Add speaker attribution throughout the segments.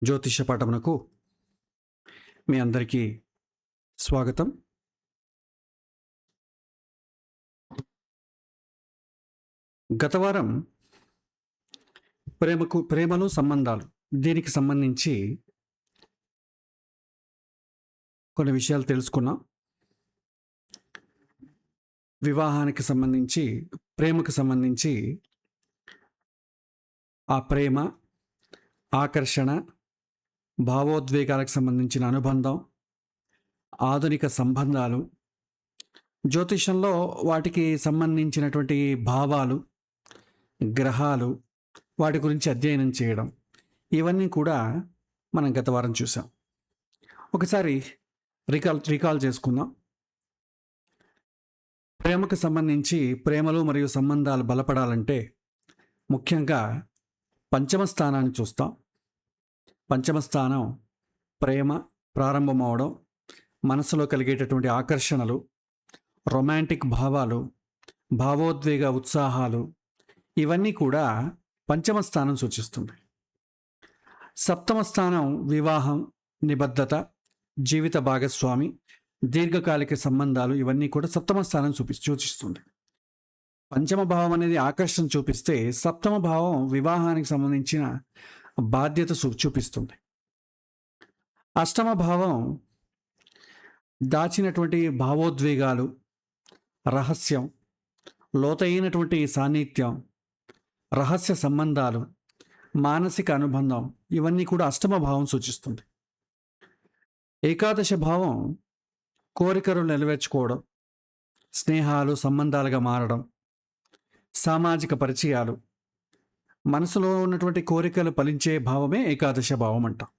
Speaker 1: జ్యోతిష పాఠమునకు మీ అందరికీ స్వాగతం. గత వారం ప్రేమలు సంబంధాలు దీనికి సంబంధించి కొన్ని విషయాలు తెలుసుకున్నాం. వివాహానికి సంబంధించి, ప్రేమకు సంబంధించి ఆ ప్రేమ, ఆకర్షణ, భావోద్వేగాలకు సంబంధించిన అనుబంధం, ఆధునిక సంబంధాలు, జ్యోతిషంలో వాటికి సంబంధించినటువంటి భావాలు, గ్రహాలు, వాటి గురించి అధ్యయనం చేయడం, ఇవన్నీ కూడా మనం గత వారం చూసాం. ఒకసారి రీకాల్ చేసుకుందాం. ప్రేమకు సంబంధించి ప్రేమలు మరియు సంబంధాలు బలపడాలంటే ముఖ్యంగా పంచమ స్థానాన్ని చూస్తాం. పంచమ స్థానం ప్రేమ ప్రారంభమవడం, మనసులో కలిగేటటువంటి ఆకర్షణలు, రొమాంటిక్ భావాలు, భావోద్వేగ ఉత్సాహాలు, ఇవన్నీ కూడా పంచమ స్థానం సూచిస్తుంది. సప్తమ స్థానం వివాహం, నిబద్ధత, జీవిత భాగస్వామి, దీర్ఘకాలిక సంబంధాలు, ఇవన్నీ కూడా సప్తమ స్థానం సూచిస్తుంది. పంచమ భావం అనేది ఆకర్షణ చూపిస్తే, సప్తమ భావం వివాహానికి సంబంధించిన బాధ్యత చూపిస్తుంది. అష్టమ భావం దాచినటువంటి భావోద్వేగాలు, రహస్యం, లోతైనటువంటి సాన్నిధ్యం, రహస్య సంబంధాలు, మానసిక అనుబంధం, ఇవన్నీ కూడా అష్టమ భావం సూచిస్తుంది. ఏకాదశ భావం కోరికలు నెరవేర్చుకోవడం, స్నేహాలు సంబంధాలుగా మారడం, సామాజిక పరిచయాలు, మనసులో ఉన్నటువంటి కోరికలు ఫలించే భావమే ఏకాదశ భావం అంటాం.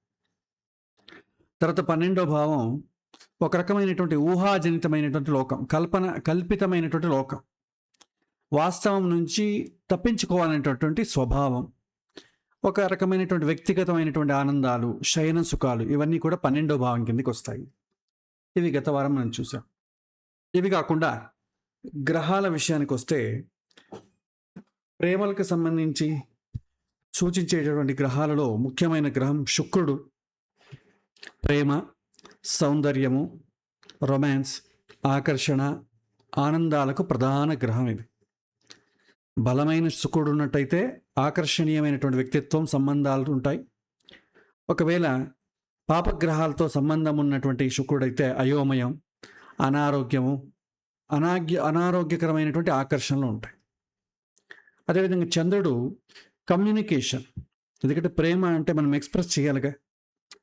Speaker 1: తర్వాత 12వ భావం ఒక రకమైనటువంటి ఊహాజనితమైనటువంటి లోకం, కల్పితమైనటువంటి లోకం, వాస్తవం నుంచి తప్పించుకోవాలనేటటువంటి స్వభావం, ఒక రకమైనటువంటి వ్యక్తిగతమైనటువంటి ఆనందాలు, శయన సుఖాలు, ఇవన్నీ కూడా 12వ భావం కిందకి వస్తాయి. ఇవి గత వారం మనం చూసాం. ఇవి కాకుండా గ్రహాల విషయానికి వస్తే, ప్రేమలకు సంబంధించి సూచించేటటువంటి గ్రహాలలో ముఖ్యమైన గ్రహం శుక్రుడు. ప్రేమ, సౌందర్యము, రొమాన్స్, ఆకర్షణ, ఆనందాలకు ప్రధాన గ్రహం ఇది. బలమైన శుక్రుడు ఉన్నట్టయితే ఆకర్షణీయమైనటువంటి వ్యక్తిత్వం, సంబంధాలు ఉంటాయి. ఒకవేళ పాపగ్రహాలతో సంబంధం ఉన్నటువంటి శుక్రుడైతే అయోమయం, అనారోగ్యము, అనారోగ్యకరమైనటువంటి ఆకర్షణలు ఉంటాయి. అదేవిధంగా చంద్రుడు కమ్యూనికేషన్, ఎందుకంటే ప్రేమ అంటే మనం ఎక్స్ప్రెస్ చేయాలిగా,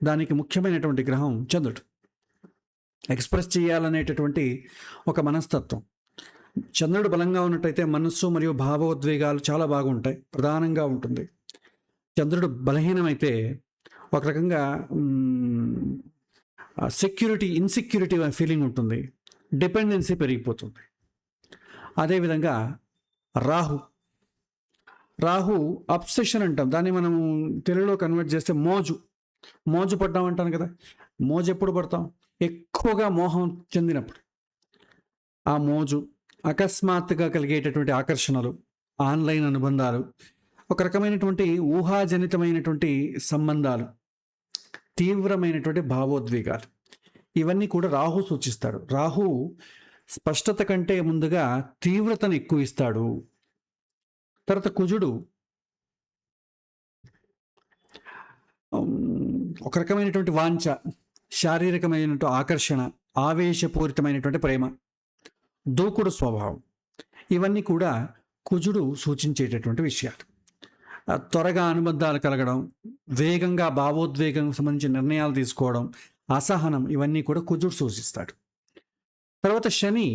Speaker 1: దానికి ముఖ్యమైనటువంటి గ్రహం చంద్రుడు. ఎక్స్ప్రెస్ చేయాలనేటటువంటి ఒక మనస్తత్వం. చంద్రుడు బలంగా ఉన్నట్టయితే మనస్సు మరియు భావోద్వేగాలు చాలా బాగుంటాయి, ప్రధానంగా ఉంటుంది. చంద్రుడు బలహీనమైతే ఒక రకంగా ఇన్సెక్యూరిటీ ఫీలింగ్ ఉంటుంది, డిపెండెన్సీ పెరిగిపోతుంది. అదేవిధంగా రాహు అబ్సెషన్ అంటాం, దాన్ని మనం తెలుగులో కన్వర్ట్ చేస్తే మోజు పడ్డాం అంటాను కదా. మోజు ఎప్పుడు పడతాం? ఎక్కువగా మోహం చెందినప్పుడు. ఆ మోజు, అకస్మాత్తుగా కలిగేటటువంటి ఆకర్షణలు, ఆన్లైన్ అనుబంధాలు, ఒక రకమైనటువంటి ఊహాజనితమైనటువంటి సంబంధాలు, తీవ్రమైనటువంటి భావోద్వేగాలు, ఇవన్నీ కూడా రాహు సూచిస్తాడు. రాహు స్పష్టత కంటే ముందుగా తీవ్రతను ఎక్కువ ఇస్తాడు. తర్వాత కుజుడు ఒక రకమైనటువంటి వాంఛ, శారీరకమైనటువంటి ఆకర్షణ, ఆవేశపూరితమైనటువంటి ప్రేమ, దూకుడు స్వభావం, ఇవన్నీ కూడా కుజుడు సూచించేటటువంటి విషయాలు. త్వరగా అనుబంధాలు కలగడం, వేగంగా భావోద్వేగం సంబంధించిన నిర్ణయాలు తీసుకోవడం, అసహనం, ఇవన్నీ కూడా కుజుడు సూచిస్తాడు. తర్వాత శని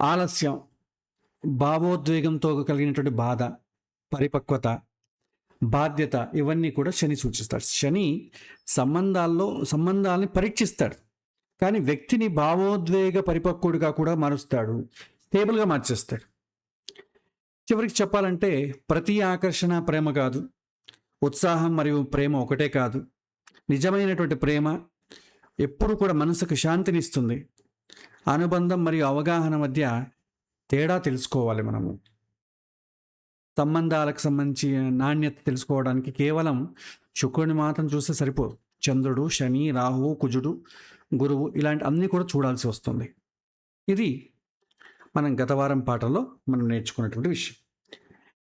Speaker 1: ఆలస్యం, భావోద్వేగంతో కలిగినటువంటి బాధ, పరిపక్వత, బాధ్యత, ఇవన్నీ కూడా శని సూచిస్తాడు. శని సంబంధాలని పరీక్షిస్తాడు, కానీ వ్యక్తిని భావోద్వేగ పరిపక్వుడిగా కూడా మారుస్తాడు, స్టేబుల్గా మార్చేస్తాడు. చివరికి చెప్పాలంటే ప్రతి ఆకర్షణ ప్రేమ కాదు, ఉత్సాహం మరియు ప్రేమ ఒకటే కాదు. నిజమైనటువంటి ప్రేమ ఎప్పుడు కూడా మనసుకు శాంతినిస్తుంది. అనుబంధం మరియు అవగాహన మధ్య తేడా తెలుసుకోవాలి మనము. సంబంధాలకు సంబంధించి నాణ్యత తెలుసుకోవడానికి కేవలం శుక్రుడిని మాత్రం చూస్తే సరిపోదు. చంద్రుడు, శని, రాహువు, కుజుడు, గురువు ఇలాంటి అన్నీ కూడా చూడాల్సి వస్తుంది. ఇది మనం గత వారం పాఠంలో మనం నేర్చుకున్నటువంటి విషయం.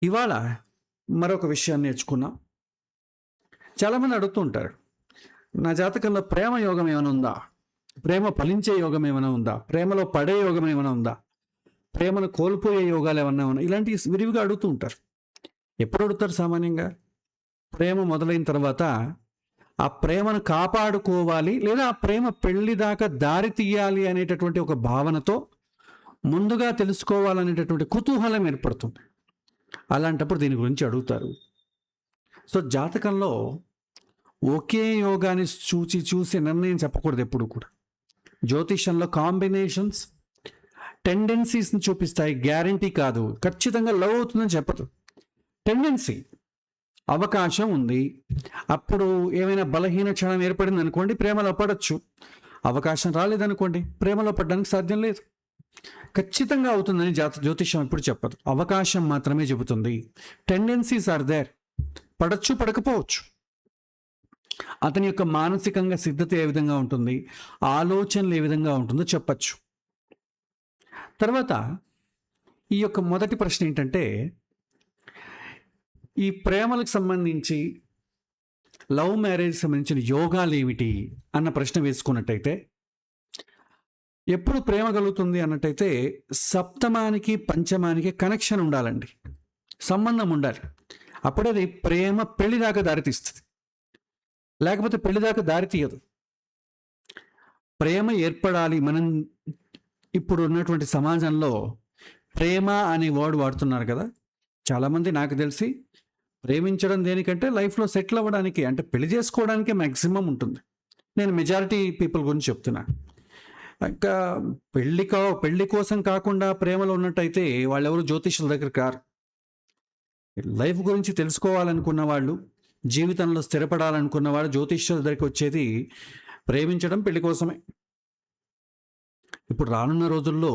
Speaker 1: ఇవాళ మరొక విషయాన్ని నేర్చుకున్నాం. చాలామంది అడుగుతూ ఉంటారు, నా జాతకంలో ప్రేమ యోగం ఏమైనా ఉందా, ప్రేమ ఫలించే యోగం ఏమైనా ఉందా, ప్రేమలో పడే యోగం ఏమైనా ఉందా, ప్రేమను కోల్పోయే యోగాలు ఏమన్నా ఉన్నాయి, ఇలాంటివి విరివిగా అడుగుతూ ఉంటారు. ఎప్పుడు అడుగుతారు? సామాన్యంగా ప్రేమ మొదలైన తర్వాత ఆ ప్రేమను కాపాడుకోవాలి, లేదా ఆ ప్రేమ పెళ్లి దాకా దారి తీయాలి అనేటటువంటి ఒక భావనతో ముందుగా తెలుసుకోవాలనేటటువంటి కుతూహలం ఏర్పడుతుంది. అలాంటప్పుడు దీని గురించి అడుగుతారు. సో జాతకంలో ఒకే యోగాన్ని చూసి నిర్ణయం చెప్పకూడదు ఎప్పుడు కూడా. జ్యోతిషంలో కాంబినేషన్స్ టెండెన్సీస్ని చూపిస్తాయి, గ్యారంటీ కాదు. ఖచ్చితంగా లవ్ అవుతుందని చెప్పదు. టెండెన్సీ, అవకాశం ఉంది. అప్పుడు ఏమైనా బలహీన క్షణం ఏర్పడింది అనుకోండి, ప్రేమలో పడవచ్చు. అవకాశం రాలేదనుకోండి, ప్రేమలో పడడానికి సాధ్యం లేదు. ఖచ్చితంగా అవుతుందని జ్యోతిషం ఎప్పుడు చెప్పదు, అవకాశం మాత్రమే చెబుతుంది. టెండెన్సీస్ ఆర్ దేర్, పడచ్చు పడకపోవచ్చు. అతని యొక్క మానసికంగా సిద్ధత ఏ విధంగా ఉంటుంది, ఆలోచనలు ఏ విధంగా ఉంటుందో చెప్పచ్చు. తర్వాత ఈ యొక్క మొదటి ప్రశ్న ఏంటంటే, ఈ ప్రేమలకు సంబంధించి లవ్ మ్యారేజ్ సంబంధించిన యోగాలు ఏమిటి అన్న ప్రశ్న వేసుకున్నట్టయితే, ఎప్పుడు ప్రేమ కలుగుతుంది అన్నట్టయితే సప్తమానికి పంచమానికి కనెక్షన్ ఉండాలండి, సంబంధం ఉండాలి. అప్పుడే అది ప్రేమ పెళ్లి దాకా దారితీస్తుంది, లేకపోతే పెళ్లి దాకా దారి తీయదు. ప్రేమ ఏర్పడాలి. మనం ఇప్పుడు ఉన్నటువంటి సమాజంలో ప్రేమ అనే వర్డ్ వాడుతున్నారు కదా చాలామంది. నాకు తెలిసి ప్రేమించడం దేనికంటే లైఫ్లో సెటిల్ అవ్వడానికి, అంటే పెళ్లి చేసుకోవడానికే మ్యాక్సిమం ఉంటుంది. నేను మెజారిటీ పీపుల్ గురించి చెప్తున్నా. ఇంకా పెళ్లి కోసం కాకుండా ప్రేమలో ఉన్నట్టయితే వాళ్ళు ఎవరు జ్యోతిష్యుల దగ్గర కారు. లైఫ్ గురించి తెలుసుకోవాలనుకున్న వాళ్ళు, జీవితంలో స్థిరపడాలనుకున్న వాళ్ళు జ్యోతిష్యుల దగ్గరికి వచ్చేది ప్రేమించడం, పెళ్లి కోసమే. ఇప్పుడు రానున్న రోజుల్లో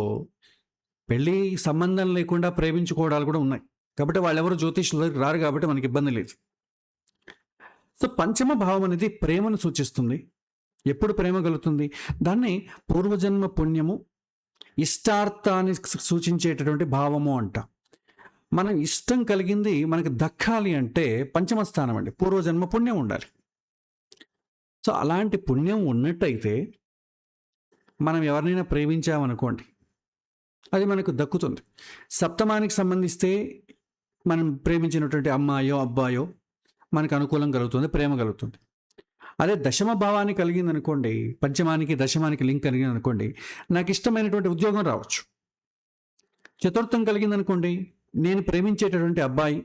Speaker 1: పెళ్లి సంబంధం లేకుండా ప్రేమించుకోవడాలు కూడా ఉన్నాయి. కాబట్టి వాళ్ళెవరు జ్యోతిష్యుల దగ్గరికి రారు, కాబట్టి మనకి ఇబ్బంది లేదు. సో పంచమ భావం అనేది ప్రేమను సూచిస్తుంది. ఎప్పుడు ప్రేమ కలుగుతుంది? దాన్ని పూర్వజన్మ పుణ్యము, ఇష్టార్థాన్ని సూచించేటటువంటి భావము అంట. మనం ఇష్టం కలిగింది మనకు దక్కాలి అంటే పంచమ స్థానం అండి, పూర్వజన్మ పుణ్యం ఉండాలి. సో అలాంటి పుణ్యం ఉన్నట్టయితే మనం ఎవరినైనా ప్రేమించామనుకోండి, అది మనకు దక్కుతుంది. సప్తమానికి సంబంధిస్తే మనం ప్రేమించినటువంటి అమ్మాయో అబ్బాయో మనకు అనుకూలం కలుగుతుంది, ప్రేమ కలుగుతుంది. అదే దశమ భావాన్ని కలిగింది అనుకోండి, పంచమానికి దశమానికి లింక్ కలిగింది అనుకోండి, నాకు ఇష్టమైనటువంటి ఉద్యోగం రావచ్చు. చతుర్థం కలిగింది అనుకోండి, నేను ప్రేమించేటటువంటి అబ్బాయి.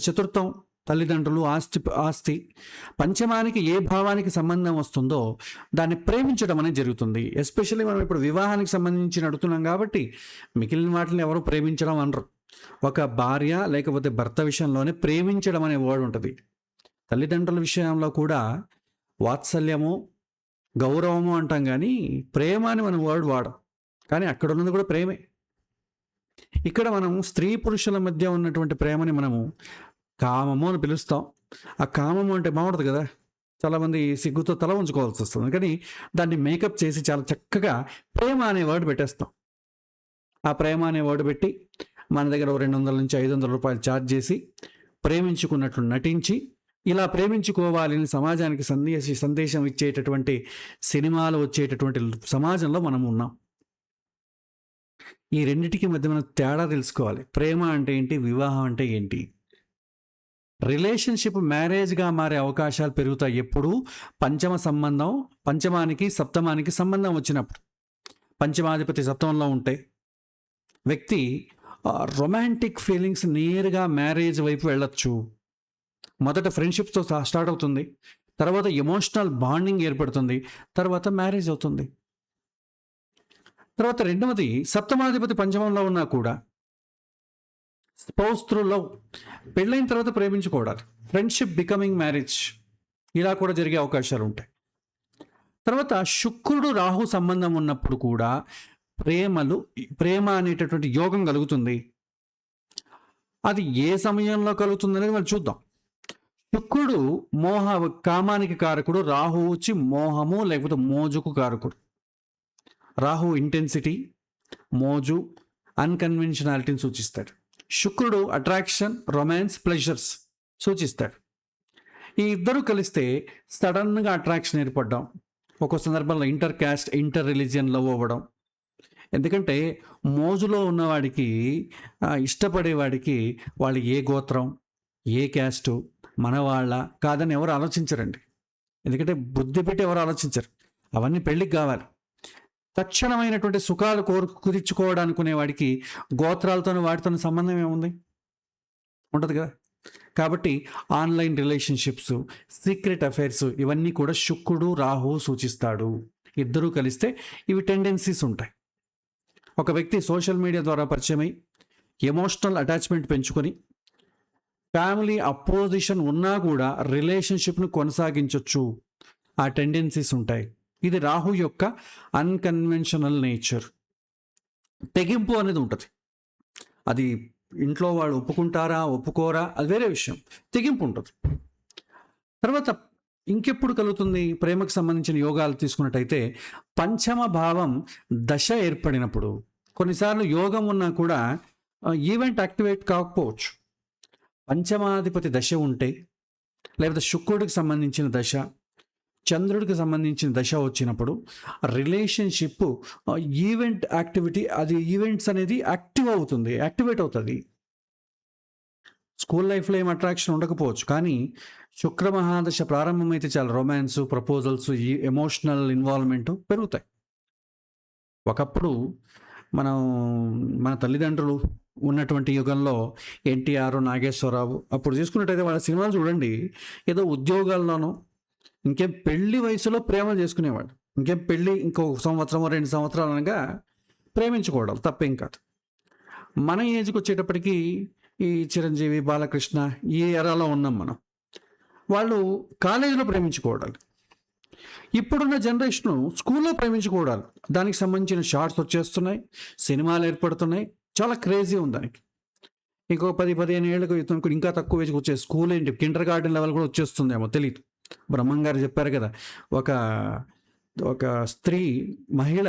Speaker 1: చతుర్థం తల్లిదండ్రులు, ఆస్తి. పంచమానికి ఏ భావానికి సంబంధం వస్తుందో దాన్ని ప్రేమించడం అనేది జరుగుతుంది. ఎస్పెషల్లీ మనం ఇప్పుడు వివాహానికి సంబంధించి నడుతున్నాం కాబట్టి మిగిలిన వాటిని ఎవరు ప్రేమించడం అనరు. ఒక భార్య లేకపోతే భర్త విషయంలోనే ప్రేమించడం అనే వర్డ్ ఉంటుంది. తల్లిదండ్రుల విషయంలో కూడా వాత్సల్యము, గౌరవము అంటాం, కానీ ప్రేమ అని మనం వర్డ్ వాడం. కానీ అక్కడ ఉన్నది కూడా ప్రేమే. ఇక్కడ మనం స్త్రీ పురుషుల మధ్య ఉన్నటువంటి ప్రేమని మనము కామము అని పిలుస్తాం. ఆ కామము అంటే బాగుంటుంది కదా, చాలామంది సిగ్గుతో తల ఉంచుకోవాల్సి వస్తుంది. కానీ దాన్ని మేకప్ చేసి చాలా చక్కగా ప్రేమ అనే వర్డ్ పెట్టేస్తాం. ఆ ప్రేమ అనే వర్డ్ పెట్టి మన దగ్గర 200 నుంచి 500 రూపాయలు ఛార్జ్ చేసి ప్రేమించుకున్నట్లు నటించి, ఇలా ప్రేమించుకోవాలని సమాజానికి సందేశం ఇచ్చేటటువంటి సినిమాలు వచ్చేటటువంటి సమాజంలో మనం ఉన్నాం. ఈ రెండిటికి మధ్య మనం తేడా తెలుసుకోవాలి. ప్రేమ అంటే ఏంటి, వివాహం అంటే ఏంటి. రిలేషన్షిప్ మ్యారేజ్గా మారే అవకాశాలు పెరుగుతాయి ఎప్పుడు పంచమ సంబంధం, పంచమానికి సప్తమానికి సంబంధం వచ్చినప్పుడు. పంచమాధిపతి సప్తమంలో ఉంటే వ్యక్తి రొమాంటిక్ ఫీలింగ్స్ నేరుగా మ్యారేజ్ వైపు వెళ్ళొచ్చు. మొదట ఫ్రెండ్షిప్తో స్టార్ట్ అవుతుంది, తర్వాత ఎమోషనల్ బాండింగ్ ఏర్పడుతుంది, తర్వాత మ్యారేజ్ అవుతుంది. తర్వాత రెండవది, సప్తమాధిపతి పంచమంలో ఉన్నా కూడా స్పౌస్ త్రూ లవ్, పెళ్ళైన తర్వాత ప్రేమించుకోవడాలి, ఫ్రెండ్షిప్ బికమింగ్ మ్యారేజ్, ఇలా కూడా జరిగే అవకాశాలు ఉంటాయి. తర్వాత శుక్రుడు రాహు సంబంధం ఉన్నప్పుడు కూడా ప్రేమ అనేటటువంటి యోగం కలుగుతుంది. అది ఏ సమయంలో కలుగుతుందనేది మనం చూద్దాం. శుక్రుడు కామానికి కారకుడు, రాహువు వచ్చి మోహము లేకపోతే మోజుకు కారకుడు. రాహు ఇంటెన్సిటీ, మోజు, అన్కన్వెన్షనాలిటీని సూచిస్తాడు. శుక్రుడు అట్రాక్షన్, రొమాన్స్, ప్లెజర్స్ సూచిస్తాడు. ఈ ఇద్దరు కలిస్తే సడన్గా అట్రాక్షన్ ఏర్పడడం, ఒక్కో సందర్భంలో inter caste, inter religion love అవ్వడం. ఎందుకంటే మోజులో ఉన్నవాడికి, ఇష్టపడేవాడికి వాళ్ళు ఏ గోత్రం, ఏ క్యాస్టు, మనవాళ్ళ కాదని ఎవరు ఆలోచించరండి. ఎందుకంటే బుద్ధి పెట్టి ఎవరు ఆలోచించరు. అవన్నీ పెళ్ళికి కావాలి. తక్షణమైనటువంటి సుఖాలు కుదిర్చుకోవడానుకునేవాడికి గోత్రాలతోనూ వాటితో సంబంధం ఏముంది? ఉంటుంది కదా. కాబట్టి ఆన్లైన్ రిలేషన్షిప్స్, సీక్రెట్ అఫైర్స్ ఇవన్నీ కూడా శుక్రుడు రాహువు సూచిస్తాడు. ఇద్దరూ కలిస్తే ఇవి టెండెన్సీస్ ఉంటాయి. ఒక వ్యక్తి సోషల్ మీడియా ద్వారా పరిచయమై ఎమోషనల్ అటాచ్మెంట్ పెంచుకొని ఫ్యామిలీ అపోజిషన్ ఉన్నా కూడా రిలేషన్షిప్ను కొనసాగించవచ్చు. ఆ టెండెన్సీస్ ఉంటాయి. ఇది రాహు యొక్క అన్కన్వెన్షనల్ నేచర్. తెగింపు అనేది ఉంటుంది. అది ఇంట్లో వాళ్ళు ఒప్పుకుంటారా ఒప్పుకోరా అది వేరే విషయం. తెగింపు ఉంటుంది. తర్వాత ఇంకెప్పుడు కలుగుతుంది? ప్రేమకు సంబంధించిన యోగాలు తీసుకున్నట్టయితే పంచమ భావం దశ ఏర్పడినప్పుడు. కొన్నిసార్లు యోగం ఉన్నా కూడా ఈవెంట్ యాక్టివేట్ కాకపోవచ్చు. పంచమాధిపతి దశ ఉంటే, లేకపోతే శుక్రుడికి సంబంధించిన దశ, చంద్రుడికి సంబంధించిన దశ వచ్చినప్పుడు రిలేషన్షిప్ ఈవెంట్ యాక్టివిటీ, అది ఈవెంట్స్ అనేది యాక్టివేట్ అవుతుంది. స్కూల్ లైఫ్లో ఏం అట్రాక్షన్ ఉండకపోవచ్చు, కానీ శుక్ర మహాదశ ప్రారంభమైతే చాలా రొమాన్స్, ప్రపోజల్స్, ఈ ఎమోషనల్ ఇన్వాల్వ్మెంట్ పెరుగుతాయి. ఒకప్పుడు మన తల్లిదండ్రులు ఉన్నటువంటి యుగంలో ఎన్టీఆర్, నాగేశ్వరరావు అప్పుడు చూసుకున్నట్టయితే వాళ్ళ సినిమాలు చూడండి, ఏదో ఉద్యోగాల్లోనూ ఇంకేం పెళ్లి వయసులో ప్రేమలు చేసుకునేవాడు. ఇంకేం పెళ్ళి ఇంకో సంవత్సరం 2 సంవత్సరాలు అనగా ప్రేమించుకోవడం తప్పేం కాదు. మన ఏజ్కి వచ్చేటప్పటికి ఈ చిరంజీవి, బాలకృష్ణ ఈ ఎరాలో ఉన్నాం మనం. వాళ్ళు కాలేజీలో ప్రేమించుకోవడాలు. ఇప్పుడున్న జనరేషను స్కూల్లో ప్రేమించుకోవడాలు. దానికి సంబంధించిన షార్ట్స్ వచ్చేస్తున్నాయి, సినిమాలు ఏర్పడుతున్నాయి. చాలా క్రేజీ ఉంది దానికి. ఇంకో 10-15 ఏళ్ళకు ఇంకా తక్కువ ఏజ్కి వచ్చే స్కూల్ ఏంటి, కిండర్ గార్డెన్ లెవెల్ కూడా వచ్చేస్తుందేమో తెలియదు. బ్రహ్మం గారు చెప్పారు కదా, ఒక స్త్రీ మహిళ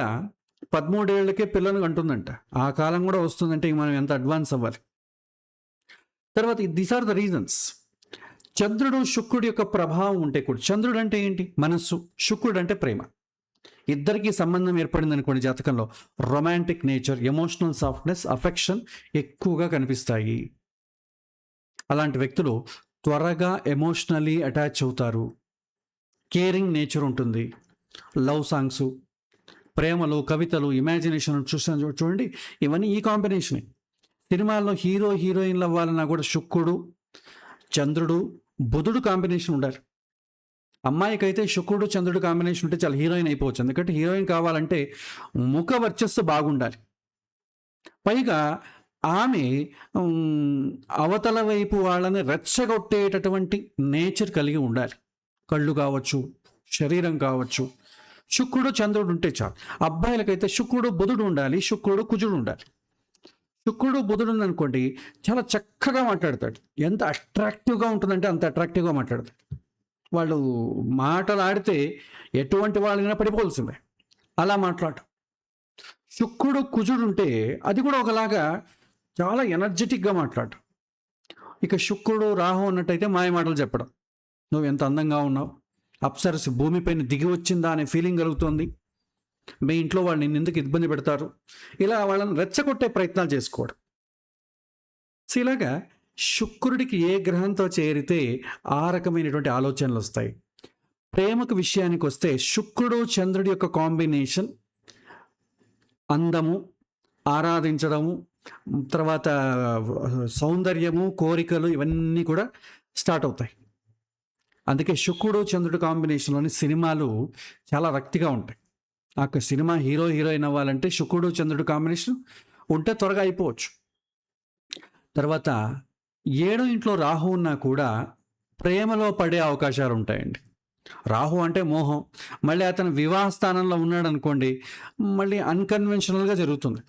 Speaker 1: 13 ఏళ్ళకే పిల్లలు అంటుందంట. ఆ కాలం కూడా వస్తుందంటే మనం ఎంత అడ్వాన్స్ అవ్వాలి. తర్వాత దీస్ ఆర్ ద రీజన్స్. చంద్రుడు శుక్రుడు యొక్క ప్రభావం ఉంటే కూడా, చంద్రుడు అంటే ఏంటి? మనస్సు. శుక్రుడు అంటే ప్రేమ. ఇద్దరికి సంబంధం ఏర్పడింది అనుకోండి జాతకంలో, romantic nature, emotional softness, affection ఎక్కువగా కనిపిస్తాయి. అలాంటి వ్యక్తులు త్వరగా ఎమోషనలీ అటాచ్ అవుతారు. కేరింగ్ నేచర్ ఉంటుంది. లవ్ సాంగ్స్, ప్రేమలు, కవితలు, ఇమాజినేషన్ చూడండి, ఇవన్నీ ఈ కాంబినేషనే. సినిమాల్లో హీరో హీరోయిన్లు అవ్వాలన్నా కూడా శుక్రుడు, చంద్రుడు, బుధుడు కాంబినేషన్ ఉండాలి. అమ్మాయికి అయితే శుక్రుడు చంద్రుడు కాంబినేషన్ ఉంటే చాలా హీరోయిన్ అయిపోవచ్చు. ఎందుకంటే హీరోయిన్ కావాలంటే ముఖ వర్చస్సు బాగుండాలి. పైగా ఆమె అవతల వైపు వాళ్ళని రెచ్చగొట్టేటటువంటి నేచర్ కలిగి ఉండాలి. కళ్ళు కావచ్చు, శరీరం కావచ్చు. శుక్రుడు చంద్రుడు ఉంటే చాలు. అబ్బాయిలకైతే శుక్రుడు బుధుడు ఉండాలి, శుక్రుడు కుజుడు ఉండాలి. శుక్రుడు బుధుడు ఉందనుకోండి, చాలా చక్కగా మాట్లాడతాడు. ఎంత అట్రాక్టివ్గా ఉంటుందంటే అంత అట్రాక్టివ్గా మాట్లాడతాడు. వాళ్ళు మాటలు ఆడితే ఎటువంటి వాళ్ళైనా పడిపోవాల్సిందే, అలా మాట్లాడటం. శుక్రుడు కుజుడు ఉంటే అది కూడా ఒకలాగా చాలా ఎనర్జెటిక్గా మాట్లాడటం. ఇక శుక్రుడు రాహు ఉన్నట్టయితే మాయ మాటలు చెప్పడం. నువ్వు ఎంత అందంగా ఉన్నావు, అప్సరస్ భూమిపైన దిగి వచ్చిందా అనే ఫీలింగ్ కలుగుతుంది, మీ ఇంట్లో వాళ్ళు నిన్ను ఎందుకు ఇబ్బంది పెడతారు, ఇలా వాళ్ళని రెచ్చగొట్టే ప్రయత్నాలు చేసుకోవడం. సో ఇలాగా శుక్రుడికి ఏ గ్రహంతో చేరితే ఆ రకమైనటువంటి ఆలోచనలు వస్తాయి. ప్రేమకు విషయానికి వస్తే శుక్రుడు చంద్రుడి యొక్క కాంబినేషన్ అందము, ఆరాధించడము, తర్వాత సౌందర్యము, కోరికలు ఇవన్నీ కూడా స్టార్ట్ అవుతాయి. అందుకే శుక్రుడు చంద్రుడు కాంబినేషన్లోని సినిమాలు చాలా రక్తిగా ఉంటాయి. ఆ సినిమా హీరో హీరోయిన్ అవ్వాలంటే శుక్రుడు చంద్రుడు కాంబినేషన్ ఉంటే త్వరగా అయిపోవచ్చు. తర్వాత 7వ ఇంట్లో రాహు ఉన్నా కూడా ప్రేమలో పడే అవకాశాలు ఉంటాయండి. రాహు అంటే మోహం. మళ్ళీ అతను వివాహ స్థానంలో ఉన్నాడు అనుకోండి, మళ్ళీ అన్కన్వెన్షనల్గా జరుగుతుంది.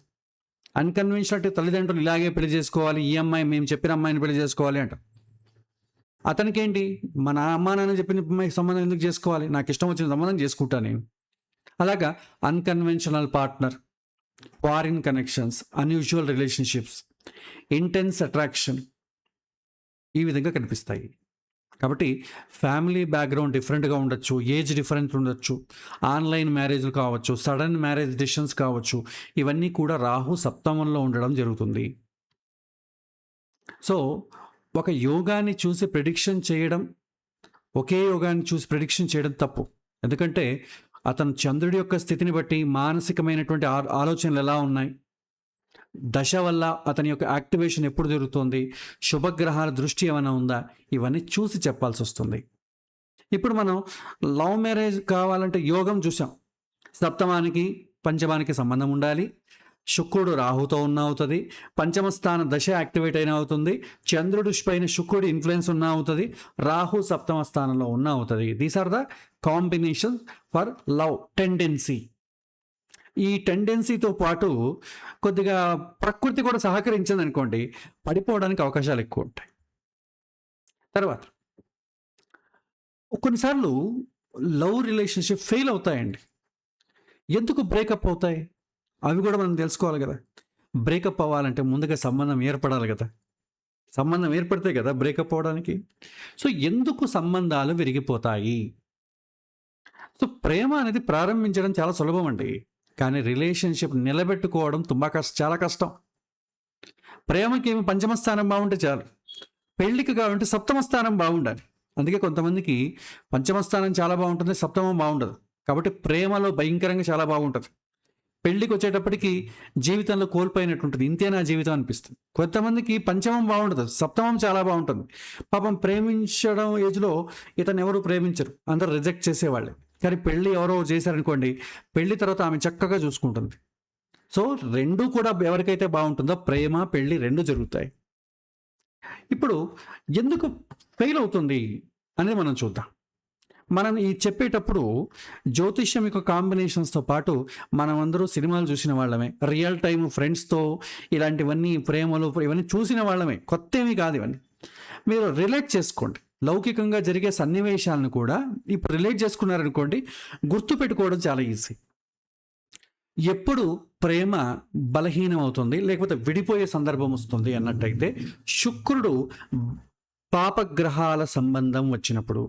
Speaker 1: అన్కన్వెన్షనల్ అంటే తల్లిదండ్రులు ఇలాగే పెళ్లి చేసుకోవాలి, ఈ అమ్మాయి మేము చెప్పిన అమ్మాయిని పెళ్లి చేసుకోవాలి అంట. అతనికి ఏంటి, మన అమ్మా నాన్న చెప్పిన అమ్మాయికి సంబంధం ఎందుకు చేసుకోవాలి, నాకు ఇష్టం వచ్చిన సంబంధం చేసుకుంటాను నేను. అలాగా unconventional partner, foreign connections, unusual relationships, intense attraction, ఈ విధంగా కనిపిస్తాయి. కాబట్టి ఫ్యామిలీ బ్యాక్గ్రౌండ్ డిఫరెంట్గా ఉండొచ్చు, ఏజ్ డిఫరెంట్ ఉండొచ్చు, ఆన్లైన్ మ్యారేజ్లు కావచ్చు, సడన్ మ్యారేజ్ డిసిషన్స్ కావచ్చు, ఇవన్నీ కూడా రాహు సప్తమంలో ఉండడం జరుగుతుంది. సో ఒక యోగాన్ని చూసి ప్రెడిక్షన్ చేయడం, ఒకే యోగాన్ని చూసి ప్రెడిక్షన్ చేయడం తప్పు. ఎందుకంటే అతను చంద్రుడి యొక్క స్థితిని బట్టి మానసికమైనటువంటి ఆలోచనలు ఎలా ఉన్నాయి, దశ వల్ల అతని యొక్క యాక్టివేషన్ ఎప్పుడు జరుగుతుంది, శుభగ్రహాల దృష్టి ఏమైనా ఉందా, ఇవన్నీ చూసి చెప్పాల్సి వస్తుంది. ఇప్పుడు మనం లవ్ మ్యారేజ్ కావాలంటే యోగం చూసాం. సప్తమానికి పంచమానికి సంబంధం ఉండాలి, శుక్రుడు రాహుతో ఉన్న అవుతుంది, పంచమ స్థాన దశ యాక్టివేట్ అయినా అవుతుంది, చంద్రుడు పైన శుక్రుడు ఇన్ఫ్లుయెన్స్ ఉన్న అవుతుంది, రాహు సప్తమ స్థానంలో ఉన్న అవుతుంది. These are the combination for love tendency. ఈ టెండెన్సీతో పాటు కొద్దిగా ప్రకృతి కూడా సహకరించింది అనుకోండి, పడిపోవడానికి అవకాశాలు ఎక్కువ ఉంటాయి. తర్వాత కొన్నిసార్లు లవ్ రిలేషన్షిప్ ఫెయిల్ అవుతాయండి. ఎందుకు బ్రేకప్ అవుతాయి, అవి కూడా మనం తెలుసుకోవాలి కదా. బ్రేకప్ అవ్వాలంటే ముందుగా సంబంధం ఏర్పడాలి కదా, సంబంధం ఏర్పడితే కదా బ్రేకప్ అవ్వడానికి. సో ఎందుకు సంబంధాలు విరిగిపోతాయి? సో ప్రేమ అనేది ప్రారంభించడం చాలా సులభం అండి, కానీ రిలేషన్షిప్ నిలబెట్టుకోవడం చాలా కష్టం. ప్రేమకి ఏమి పంచమ స్థానం బాగుంటే చాలు, పెళ్ళికి కావాలంటే సప్తమ స్థానం బాగుండాలి. అందుకే కొంతమందికి పంచమ స్థానం చాలా బాగుంటుంది, సప్తమం బాగుండదు. కాబట్టి ప్రేమలో భయంకరంగా చాలా బాగుంటుంది, పెళ్ళికి వచ్చేటప్పటికి జీవితంలో కోల్పోయినట్టుంటుంది, ఇంతే నా జీవితం అనిపిస్తుంది. కొంతమందికి పంచమం బాగుండదు, సప్తమం చాలా బాగుంటుంది. పాపం ప్రేమించడం ఏజ్లో ఇతను ఎవరు ప్రేమించరు, అందరూ రిజెక్ట్ చేసేవాళ్ళే. కానీ పెళ్ళి ఎవరో చేశారనుకోండి, పెళ్ళి తర్వాత ఆమె చక్కగా చూసుకుంటుంది. సో రెండూ కూడా ఎవరికైతే బాగుంటుందో ప్రేమ పెళ్ళి రెండు జరుగుతాయి. ఇప్పుడు ఎందుకు ఫెయిల్ అవుతుంది అనేది మనం చూద్దాం. మనం ఈ చెప్పేటప్పుడు జ్యోతిష్యం యొక్క కాంబినేషన్స్తో పాటు మనం అందరూ సినిమాలు చూసిన వాళ్ళమే, రియల్ టైమ్ ఫ్రెండ్స్తో ఇలాంటివన్నీ ప్రేమలు ఇవన్నీ చూసిన వాళ్ళమే, కొత్త ఏమీ కాదు ఇవన్నీ. మీరు రిలేట్ చేసుకోండి, లౌకికంగా జరిగే సన్నివేశాలను కూడా ఇప్పుడు రిలేట్ చేసుకున్నారనుకోండి, గుర్తుపెట్టుకోవడం చాలా ఈజీ. ఎప్పుడు ప్రేమ బలహీనం అవుతుంది లేకపోతే విడిపోయే సందర్భం వస్తుంది అన్నట్టయితే, శుక్రుడు పాపగ్రహాల సంబంధం వచ్చినప్పుడు,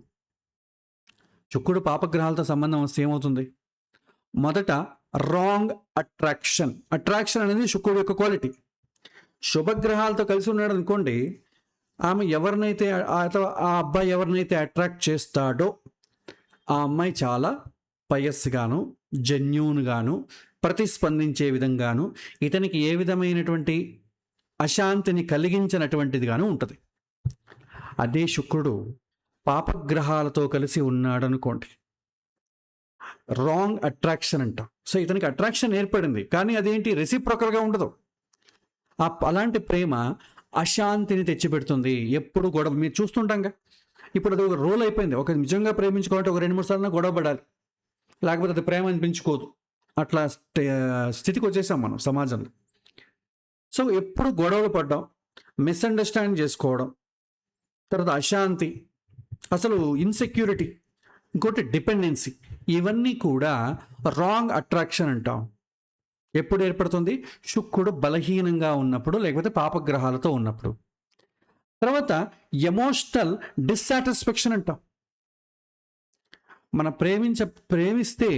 Speaker 1: శుక్రుడు పాపగ్రహాలతో సంబంధం వస్తే ఏమవుతుంది, మొదట రాంగ్ అట్రాక్షన్ అనేది శుక్రుడు యొక్క క్వాలిటీ. శుభగ్రహాలతో కలిసి ఉన్నాడు అనుకోండి, ఆమె ఎవరినైతే అథవా ఆ అబ్బాయి ఎవరినైతే అట్రాక్ట్ చేస్తాడో ఆ అమ్మాయి చాలా పయస్గాను జెన్యూన్గాను ప్రతిస్పందించే విధంగాను ఇతనికి ఏ విధమైనటువంటి అశాంతిని కలిగించినటువంటిదిగాను ఉంటుంది. అదే శుక్రుడు పాపగ్రహాలతో కలిసి ఉన్నాడు అనుకోండి, రాంగ్ అట్రాక్షన్ అంటాం. సో ఇతనికి అట్రాక్షన్ ఏర్పడింది, కానీ అదేంటి రెసిప్రోకల్గా ఉండదు. అలాంటి ప్రేమ అశాంతిని తెచ్చిపెడుతుంది, ఎప్పుడు గొడవ. మీరు చూస్తుంటాంగా, ఇప్పుడు అది ఒక రోల్ అయిపోయింది. ఒక నిజంగా ప్రేమించుకోవాలంటే ఒక 2-3 సార్లు గొడవ పడాలి, లేకపోతే అది ప్రేమ అనిపించుకోదు. అట్లా స్థితికి వచ్చేసాం మనం సమాజంలో. సో ఎప్పుడు గొడవలు పడ్డం, మిస్అండర్స్టాండ్ చేసుకోవడం, తర్వాత అశాంతి, అసలు ఇన్సెక్యూరిటీ, ఇంకోటి డిపెండెన్సీ, ఇవన్నీ కూడా రాంగ్ అట్రాక్షన్ అంటాం. ఎప్పుడు ఏర్పడుతుంది, శుక్రుడు బలహీనంగా ఉన్నప్పుడు లేకపోతే పాపగ్రహాలతో ఉన్నప్పుడు. తర్వాత ఎమోషనల్ డిస్సాటిస్ఫాక్షన్ అంటాం. మనం ప్రేమిస్తే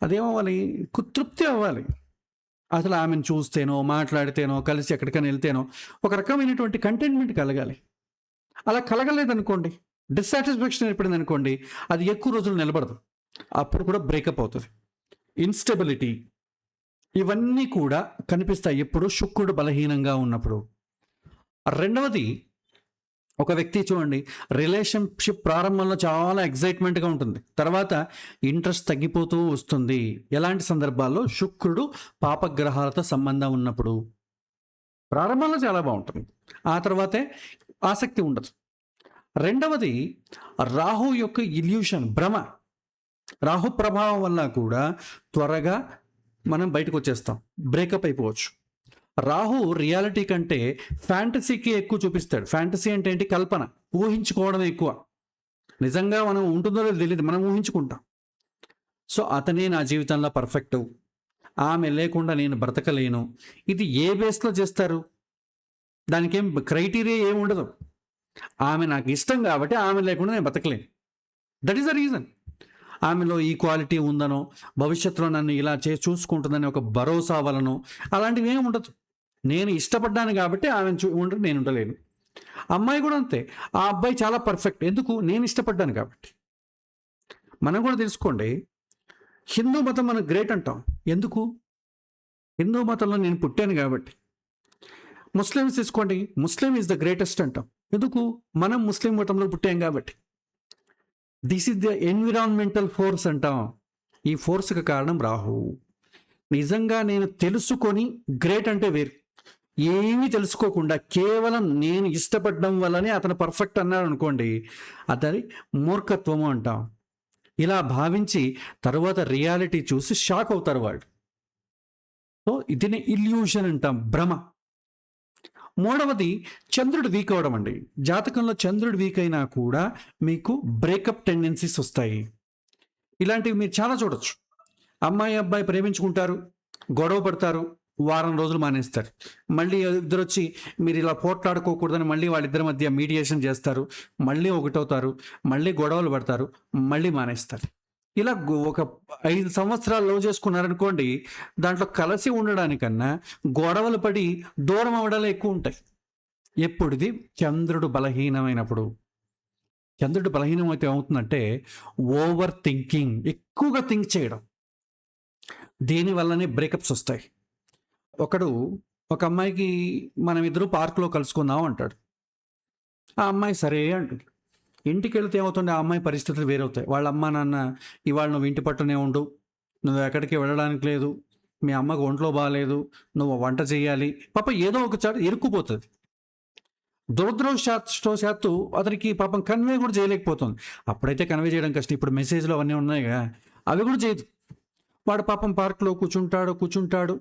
Speaker 1: అదేమవ్వాలి, తృప్తి అవ్వాలి. అసలు ఆమెను చూస్తేనో మాట్లాడితేనో కలిసి ఎక్కడికైనా వెళ్తేనో ఒక రకమైనటువంటి కంటెంట్మెంట్ కలగాలి. అలా కలగలేదనుకోండి, డిస్సాటిస్ఫాక్షన్ ఏర్పడింది అనుకోండి, అది ఎక్కువ రోజులు నిలబడదు, అప్పుడు కూడా బ్రేకప్ అవుతుంది. ఇన్స్టెబిలిటీ, ఇవన్నీ కూడా కనిపిస్తాయి ఎప్పుడు శుక్రుడు బలహీనంగా ఉన్నప్పుడు. రెండవది, ఒక వ్యక్తి చూడండి, రిలేషన్షిప్ ప్రారంభంలో చాలా ఎగ్జైట్మెంట్గా ఉంటుంది, తర్వాత ఇంట్రెస్ట్ తగ్గిపోతూ వస్తుంది. ఎలాంటి సందర్భాల్లో, శుక్రుడు పాపగ్రహాలతో సంబంధం ఉన్నప్పుడు. ప్రారంభంలో చాలా బాగుంటుంది, ఆ తర్వాతే ఆసక్తి ఉండదు. రెండవది, రాహు యొక్క ఇల్యూషన్, భ్రమ. రాహు ప్రభావం వల్ల కూడా త్వరగా మనం బయటకు వచ్చేస్తాం, బ్రేకప్ అయిపోవచ్చు. రాహు రియాలిటీ కంటే ఫ్యాంటసీకి ఎక్కువ చూపిస్తాడు. ఫ్యాంటసీ అంటే ఏంటి? కల్పన, ఊహించుకోవడం ఎక్కువ. నిజంగా మనం ఉంటుందో లేదో తెలియదు, మనం ఊహించుకుంటాం. సో అతనే నా జీవితంలో పర్ఫెక్ట్, ఆమె లేకుండా నేను బ్రతకలేను. ఇది ఏ బేస్లో చేస్తారు? దానికేం క్రైటీరియా ఏమి ఉండదు. ఆమె నాకు ఇష్టం కాబట్టి ఆమె లేకుండా నేను బ్రతకలేను. That is the reason. ఆమెలో ఈ క్వాలిటీ ఉందనో, భవిష్యత్తులో నన్ను ఇలా చూసుకుంటుందని ఒక భరోసా వలనో అలాంటివి ఏమి ఉండదు. నేను ఇష్టపడ్డాను కాబట్టి ఆమెను ఉండదు, నేను ఉండలేను. అమ్మాయి కూడా అంతే. ఆ అబ్బాయి చాలా పర్ఫెక్ట్, ఎందుకు? నేను ఇష్టపడ్డాను కాబట్టి. మనం కూడా తెలుసుకోండి, హిందూ మతం మనం గ్రేట్ అంటాం, ఎందుకు? హిందూ మతంలో నేను పుట్టాను కాబట్టి. ముస్లిమ్స్ తీసుకోండి, ముస్లిం ఈజ్ ద గ్రేటెస్ట్ అంటాం, ఎందుకు? మనం ముస్లిం మతంలో పుట్టాం కాబట్టి. This is the environmental force అంటాం. ఈ ఫోర్స్కి కారణం రాహు. నిజంగా నేను తెలుసుకొని గ్రేట్ అంటే వేరు. ఏమీ తెలుసుకోకుండా కేవలం నేను ఇష్టపడడం వల్లనే అతను పర్ఫెక్ట్ అన్నాడు అనుకోండి, అతని మూర్ఖత్వము అంటాం. ఇలా భావించి తరువాత రియాలిటీ చూసి షాక్ అవుతారు వాళ్ళు. సో ఇదినే ఇల్యూషన్ అంటాం, భ్రమ. మూడవది చంద్రుడు వీక్ అవడం అండి. జాతకంలో చంద్రుడు వీక్ అయినా కూడా మీకు బ్రేకప్ టెండెన్సీస్ వస్తాయి. ఇలాంటివి మీరు చాలా చూడొచ్చు. అమ్మాయి అబ్బాయి ప్రేమించుకుంటారు, గొడవ పడతారు, వారం రోజులు మానేస్తారు. మళ్ళీ ఇద్దరు వచ్చి మీరు ఇలా పోట్లాడుకోకూడదని మళ్ళీ వాళ్ళిద్దరి మధ్య మీడియేషన్ చేస్తారు, మళ్ళీ ఒకటవుతారు, మళ్ళీ గొడవలు పడతారు, మళ్ళీ మానేస్తారు. ఇలా ఒక 5 సంవత్సరాలు లవ్ చేసుకున్నారనుకోండి, దాంట్లో కలిసి ఉండడానికన్నా గొడవలు పడి దూరం అవ్వడాలే ఎక్కువ ఉంటాయి. ఎప్పుడుది? చంద్రుడు బలహీనమైనప్పుడు. చంద్రుడు బలహీనం అయితే ఏమవుతుందంటే ఓవర్ థింకింగ్, ఎక్కువగా థింక్ చేయడం. దీనివల్లనే బ్రేకప్స్ వస్తాయి. ఒక అమ్మాయికి మనం ఇద్దరు పార్కులో కలుసుకుందాం అంటాడు. ఆ అమ్మాయి సరే అంటుంది. ఇంటికి వెళితే ఏమవుతుంది? ఆ అమ్మాయి పరిస్థితులు వేరవుతాయి. వాళ్ళ అమ్మ నాన్న, ఇవాళ నువ్వు ఇంటి పట్టునే ఉండు, నువ్వు ఎక్కడికి వెళ్ళడానికి లేదు, మీ అమ్మకు ఒంట్లో బాగాలేదు, నువ్వు వంట చేయాలి, పాప ఏదో ఒక చాటు ఇరుక్కుపోతుంది. దురదృష్టవశాత్తు అతనికి పాపం కన్వే కూడా చేయలేకపోతుంది. అప్పుడైతే కన్వే చేయడం కష్టం, ఇప్పుడు మెసేజ్లు అవన్నీ ఉన్నాయిగా, అవి కూడా చేయదు. వాడు పాపం పార్కులో కూర్చుంటాడు.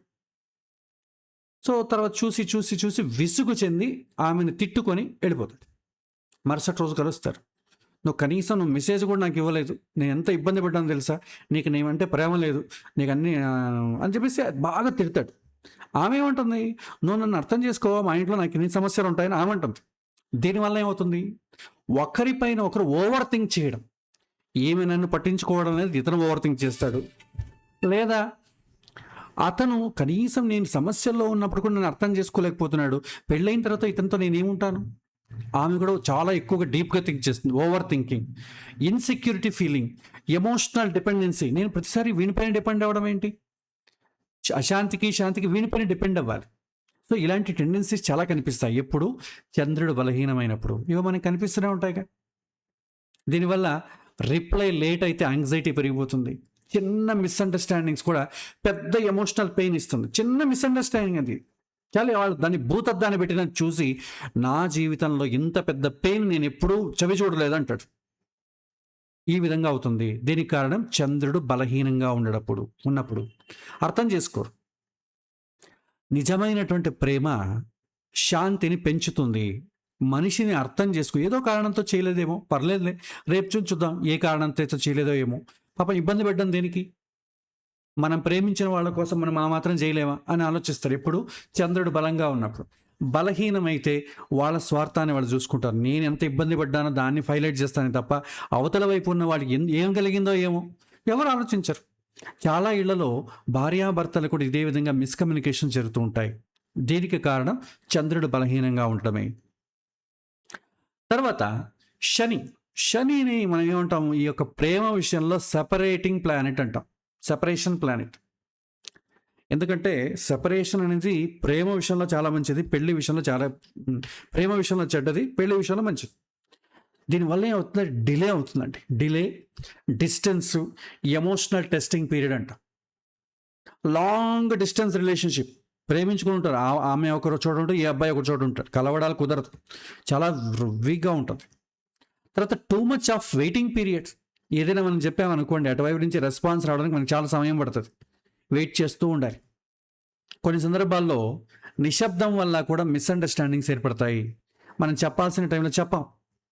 Speaker 1: సో తర్వాత చూసి విసుగు చెంది ఆమెను తిట్టుకొని వెళ్ళిపోతాడు. మరుసటి రోజు కలుస్తారు. నువ్వు మెసేజ్ కూడా నాకు ఇవ్వలేదు, నేను ఎంత ఇబ్బంది పడ్డాను తెలుసా, నీకు నేనంటే ప్రేమ లేదు, నీకు అన్నీ అని చెప్పేసి బాగా తిడతాడు. ఆమె ఏమంటుంది? నువ్వు నన్ను అర్థం చేసుకోవా, మా ఇంట్లో నాకు ఎన్ని సమస్యలు ఉంటాయని ఆమె అంటుంది. దీనివల్ల ఏమవుతుంది? ఒకరిపైన ఒకరు ఓవర్ థింక్ చేయడం. ఈమె నన్ను పట్టించుకోవడం అనేది ఇతను ఓవర్ థింక్ చేస్తాడు, లేదా అతను కనీసం నేను సమస్యల్లో ఉన్నప్పుడు కూడా నన్ను అర్థం చేసుకోలేకపోతున్నాడు, పెళ్ళైన తర్వాత ఇతనితో నేనేముంటాను. ఆమె కూడా చాలా ఎక్కువగా డీప్గా థింక్ చేస్తుంది, over thinking, insecurity feeling, emotional dependency. నేను ప్రతిసారి వీనిపైన డిపెండ్ అవ్వడం ఏంటి? శాంతికి వీనిపైన డిపెండ్ అవ్వాలి. సో ఇలాంటి టెండెన్సీస్ చాలా కనిపిస్తాయి ఎప్పుడు? చంద్రుడు బలహీనమైనప్పుడు. ఇవి మనకు కనిపిస్తూనే ఉంటాయిగా. దీనివల్ల రిప్లై లేట్ అయితే యాంగ్జైటీ పెరిగిపోతుంది. చిన్న మిస్అండర్స్టాండింగ్స్ కూడా పెద్ద ఎమోషనల్ పెయిన్ ఇస్తుంది. చిన్న మిస్అండర్స్టాండింగ్ అది చాలా, వాళ్ళు దాన్ని భూతద్దాన్ని పెట్టినట్టు చూసి నా జీవితంలో ఇంత పెద్ద పెయిన్ నేను ఎప్పుడూ చవి చూడలేదంటాడు. ఈ విధంగా అవుతుంది. దీనికి కారణం చంద్రుడు బలహీనంగా ఉన్నప్పుడు అర్థం చేసుకోరు. నిజమైనటువంటి ప్రేమ శాంతిని పెంచుతుంది. మనిషిని అర్థం చేసుకో. ఏదో కారణంతో చేయలేదేమో, పర్లేదులే, రేపు చూద్దాం ఏ కారణంతో చేయలేదో ఏమో, పాపం ఇబ్బంది పెట్టడం దేనికి? మనం ప్రేమించిన వాళ్ళ కోసం మనం ఆ మాత్రం చేయలేమా అని ఆలోచిస్తారు ఎప్పుడు? చంద్రుడు బలంగా ఉన్నప్పుడు. బలహీనమైతే వాళ్ళ స్వార్థాన్ని వాళ్ళు చూసుకుంటారు. నేను ఎంత ఇబ్బంది పడ్డానో దాన్ని హైలైట్ చేస్తాను తప్ప అవతల వైపు ఉన్న వాడికి ఏం కలిగిందో ఏమో ఎవరు ఆలోచించరు. చాలా ఇళ్లలో భార్యాభర్తలు కూడా ఇదే విధంగా మిస్కమ్యూనికేషన్ జరుగుతూ ఉంటాయి. దీనికి కారణం చంద్రుడు బలహీనంగా ఉండటమే. తర్వాత శనిని మనం ఏమంటాం? ఈ యొక్క ప్రేమ విషయంలో సెపరేటింగ్ ప్లానెట్ అంటాం, సెపరేషన్ ప్లానెట్. ఎందుకంటే సెపరేషన్ అనేది ప్రేమ విషయంలో చాలా మంచిది, ప్రేమ విషయంలో చెడ్డది, పెళ్లి విషయంలో మంచిది. దీనివల్ల ఏమవుతుంది? డిలే అవుతుందండి. Delay, distance, emotional testing period అంట. లాంగ్ డిస్టెన్స్ రిలేషన్షిప్, ప్రేమించుకుని ఉంటారు, ఆమె ఒక చోట ఉంటుంది, ఈ అబ్బాయి ఒక చోట ఉంటాడు, కలవడాలు కుదరదు, చాలా వీక్గా ఉంటుంది. తర్వాత two much of waiting periods. ఏదైనా మనం చెప్పామనుకోండి, అటువైపు నుంచి రెస్పాన్స్ రావడానికి మనకి చాలా సమయం పడుతుంది, వెయిట్ చేస్తూ ఉండాలి. కొన్ని సందర్భాల్లో నిశ్శబ్దం వల్ల కూడా మిస్అండర్స్టాండింగ్స్ ఏర్పడతాయి. మనం చెప్పాల్సిన టైంలో చెప్పం,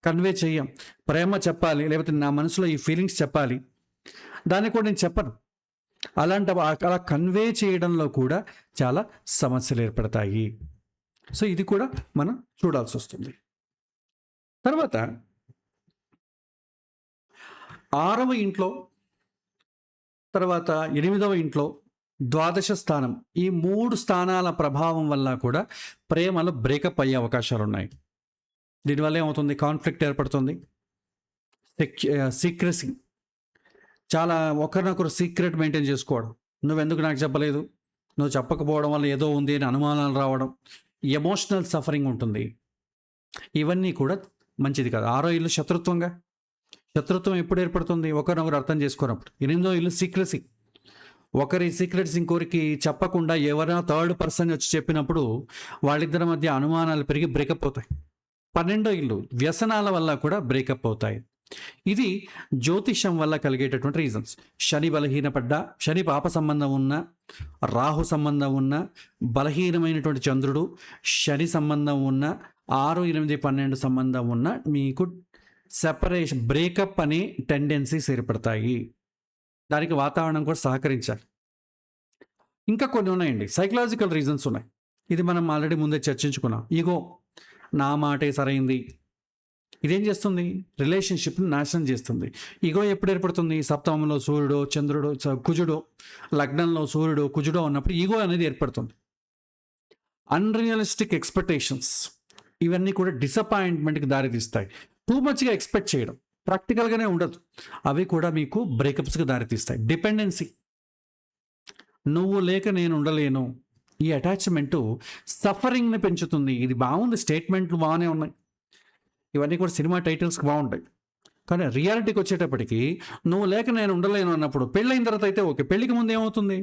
Speaker 1: కన్వే చెయ్యం. ప్రేమ చెప్పాలి, లేకపోతే నా మనసులో ఈ ఫీలింగ్స్ చెప్పాలి, దాన్ని కూడా నేను చెప్పను. అలా కన్వే చేయడంలో కూడా చాలా సమస్యలు ఏర్పడతాయి. సో ఇది కూడా మనం చూడాల్సి వస్తుంది. తర్వాత 6వ ఇంట్లో, తర్వాత 8వ ఇంట్లో, ద్వాదశ స్థానం, ఈ 3 స్థానాల ప్రభావం వల్ల కూడా ప్రేమలో బ్రేకప్ అయ్యే అవకాశాలు ఉన్నాయి. దీనివల్ల ఏమవుతుంది? కాన్ఫ్లిక్ట్ ఏర్పడుతుంది. సీక్రెసీ, చాలా ఒకరినొకరు సీక్రెట్ మెయింటైన్ చేసుకోవడం. నువ్వెందుకు నాకు చెప్పలేదు, నువ్వు చెప్పకపోవడం వల్ల ఏదో ఉంది అని అనుమానాలు రావడం, ఎమోషనల్ సఫరింగ్ ఉంటుంది. ఇవన్నీ కూడా మంచిది కాదు. 6వ ఇల్లు శత్రుత్వం ఎప్పుడు ఏర్పడుతుంది? ఒకరినొకరు అర్థం చేసుకోనప్పుడు. 8వ ఇల్లు సీక్రెసీ, ఒకరి సీక్రెట్స్ ఇంకొకరికి చెప్పకుండా ఎవరైనా థర్డ్ పర్సన్ వచ్చి చెప్పినప్పుడు వాళ్ళిద్దరి మధ్య అనుమానాలు పెరిగి బ్రేకప్ అవుతాయి. 12వ ఇల్లు వ్యసనాల వల్ల కూడా బ్రేకప్ అవుతాయి. ఇది జ్యోతిషం వల్ల కలిగేటటువంటి రీజన్స్. శని బలహీనపడ్డా, శని పాప సంబంధం ఉన్న, రాహు సంబంధం ఉన్న, బలహీనమైనటువంటి చంద్రుడు, శని సంబంధం ఉన్న, 6, 8, 12 సంబంధం ఉన్న మీకు సెపరేషన్, బ్రేకప్ అనే టెండెన్సీస్ ఏర్పడతాయి. దానికి వాతావరణం కూడా సహకరించాలి. ఇంకా కొన్ని ఉన్నాయండి, సైకలాజికల్ రీజన్స్ ఉన్నాయి. ఇది మనం ఆల్రెడీ ముందే చర్చించుకున్నాం. ఈగో, నా మాటే సరైంది, ఇదేం చేస్తుంది? రిలేషన్షిప్ని నాశనం చేస్తుంది. ఈగో ఎప్పుడు ఏర్పడుతుంది? సప్తమంలో సూర్యుడు, చంద్రుడు, కుజుడు, లగ్నంలో సూర్యుడు, కుజుడు ఉన్నప్పుడు ఈగో అనేది ఏర్పడుతుంది. అన్రియలిస్టిక్ ఎక్స్పెక్టేషన్స్, ఇవన్నీ కూడా డిసప్పాయింట్మెంట్కి దారితీస్తాయి. టూ మచ్గా ఎక్స్పెక్ట్ చేయడం, ప్రాక్టికల్గానే ఉండదు, అవి కూడా మీకు బ్రేకప్స్కి దారితీస్తాయి. డిపెండెన్సీ, నువ్వు లేక నేను ఉండలేను, ఈ అటాచ్మెంటు సఫరింగ్ని పెంచుతుంది. ఇది బాగుంది, స్టేట్మెంట్లు బాగానే ఉన్నాయి, ఇవన్నీ కూడా సినిమా టైటిల్స్కి బాగుంటాయి. కానీ రియాలిటీకి వచ్చేటప్పటికి నువ్వు లేక నేను ఉండలేను అన్నప్పుడు, పెళ్ళైన తర్వాత అయితే ఓకే, పెళ్ళికి ముందు ఏమవుతుంది?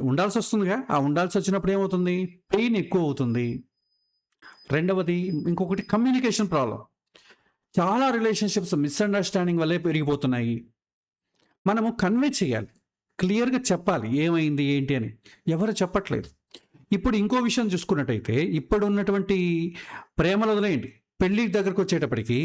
Speaker 1: ఉండాల్సి వస్తుందిగా. ఆ ఉండాల్సి వచ్చినప్పుడు ఏమవుతుంది? పెయిన్ ఎక్కువ అవుతుంది. రెండవది ఇంకొకటి కమ్యూనికేషన్ ప్రాబ్లం. చాలా రిలేషన్షిప్స్ మిస్అండర్స్టాండింగ్ వల్లే పెరిగిపోతున్నాయి. మనము కన్వే చేయాలి, క్లియర్గా చెప్పాలి ఏమైంది ఏంటి అని. ఎవరు చెప్పట్లేదు. ఇప్పుడు ఇంకో విషయం చూసుకున్నట్టయితే, ఇప్పుడు ఉన్నటువంటి ప్రేమలు వదిలేయండి, పెళ్ళి దగ్గరకు వచ్చేటప్పటికి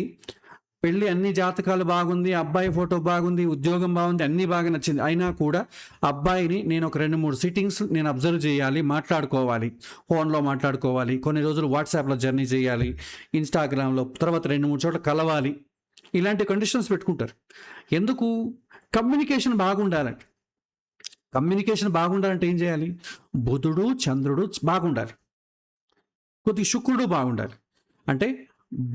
Speaker 1: పెళ్ళి అన్ని జాతకాలు బాగుంది, అబ్బాయి ఫోటో బాగుంది, ఉద్యోగం బాగుంది, అన్నీ బాగా నచ్చింది, అయినా కూడా అబ్బాయిని నేను ఒక 2-3 సిట్టింగ్స్ నేను అబ్జర్వ్ చేయాలి, మాట్లాడుకోవాలి, ఫోన్లో మాట్లాడుకోవాలి, కొన్ని రోజులు వాట్సాప్లో జర్నీ చేయాలి, ఇన్స్టాగ్రామ్లో, తర్వాత 2-3 చోట్ల కలవాలి, ఇలాంటి కండిషన్స్ పెట్టుకుంటారు. ఎందుకు? కమ్యూనికేషన్ బాగుండాలంటే. కమ్యూనికేషన్ బాగుండాలంటే ఏం చేయాలి? బుధుడు, చంద్రుడు బాగుండాలి, కొద్ది శుక్రుడు బాగుండాలి. అంటే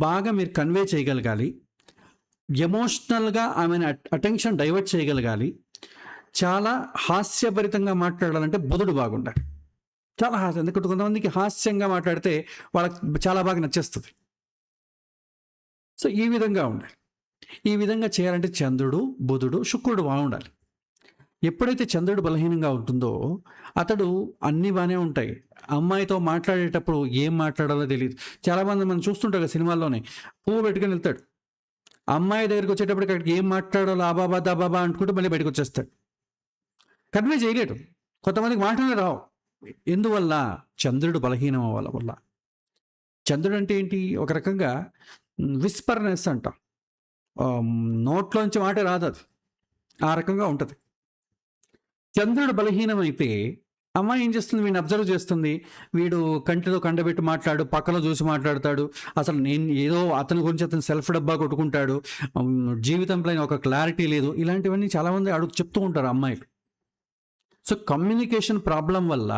Speaker 1: బాగా మీరు కన్వే చేయగలగాలి, ఎమోషనల్గా ఆమెను అటెన్షన్ డైవర్ట్ చేయగలగాలి, చాలా హాస్యభరితంగా మాట్లాడాలంటే బుధుడు బాగుండాలి. చాలా హాస్యం, ఎందుకంటే కొంతమందికి హాస్యంగా మాట్లాడితే వాళ్ళకి చాలా బాగా నచ్చేస్తుంది. సో ఈ విధంగా ఉండాలి. ఈ విధంగా చేయాలంటే చంద్రుడు, బుధుడు, శుక్రుడు బాగుండాలి. ఎప్పుడైతే చంద్రుడు బలహీనంగా ఉంటుందో అతడు అన్నీ బాగానే ఉంటాయి, అమ్మాయితో మాట్లాడేటప్పుడు ఏం మాట్లాడాలో తెలియదు. చాలామంది మనం చూస్తుంటాం కదా సినిమాల్లోనే, పువ్వు పెట్టుకుని వెళ్తాడు, అమ్మాయి దగ్గరికి వచ్చేటప్పటికి అక్కడికి ఏం మాట్లాడాలో అబాబా దబాబా అనుకుంటూ మళ్ళీ బయటకు వచ్చేస్తాడు. కన్వే చేయలేడు. కొంతమందికి మాటలే రావు. ఎందువల్ల? చంద్రుడు బలహీనం వల్ల. చంద్రుడు అంటే ఏంటి? ఒక రకంగా విస్పర్నెస్ అంటాం, నోట్లోంచి మాట రాదు, అది ఆ రకంగా ఉంటుంది. చంద్రుడు బలహీనమైతే అమ్మాయి ఏం చేస్తుంది? వీడిని అబ్జర్వ్ చేస్తుంది, వీడు కంటిలో కండబెట్టి మాట్లాడు, పక్కలో చూసి మాట్లాడతాడు, అసలు నేను ఏదో అతని గురించి అతను సెల్ఫ్ డబ్బా కొట్టుకుంటాడు, జీవితంపై ఒక క్లారిటీ లేదు, ఇలాంటివన్నీ చాలామంది చెప్తూ ఉంటారు అమ్మాయిలు. సో కమ్యూనికేషన్ ప్రాబ్లం వల్ల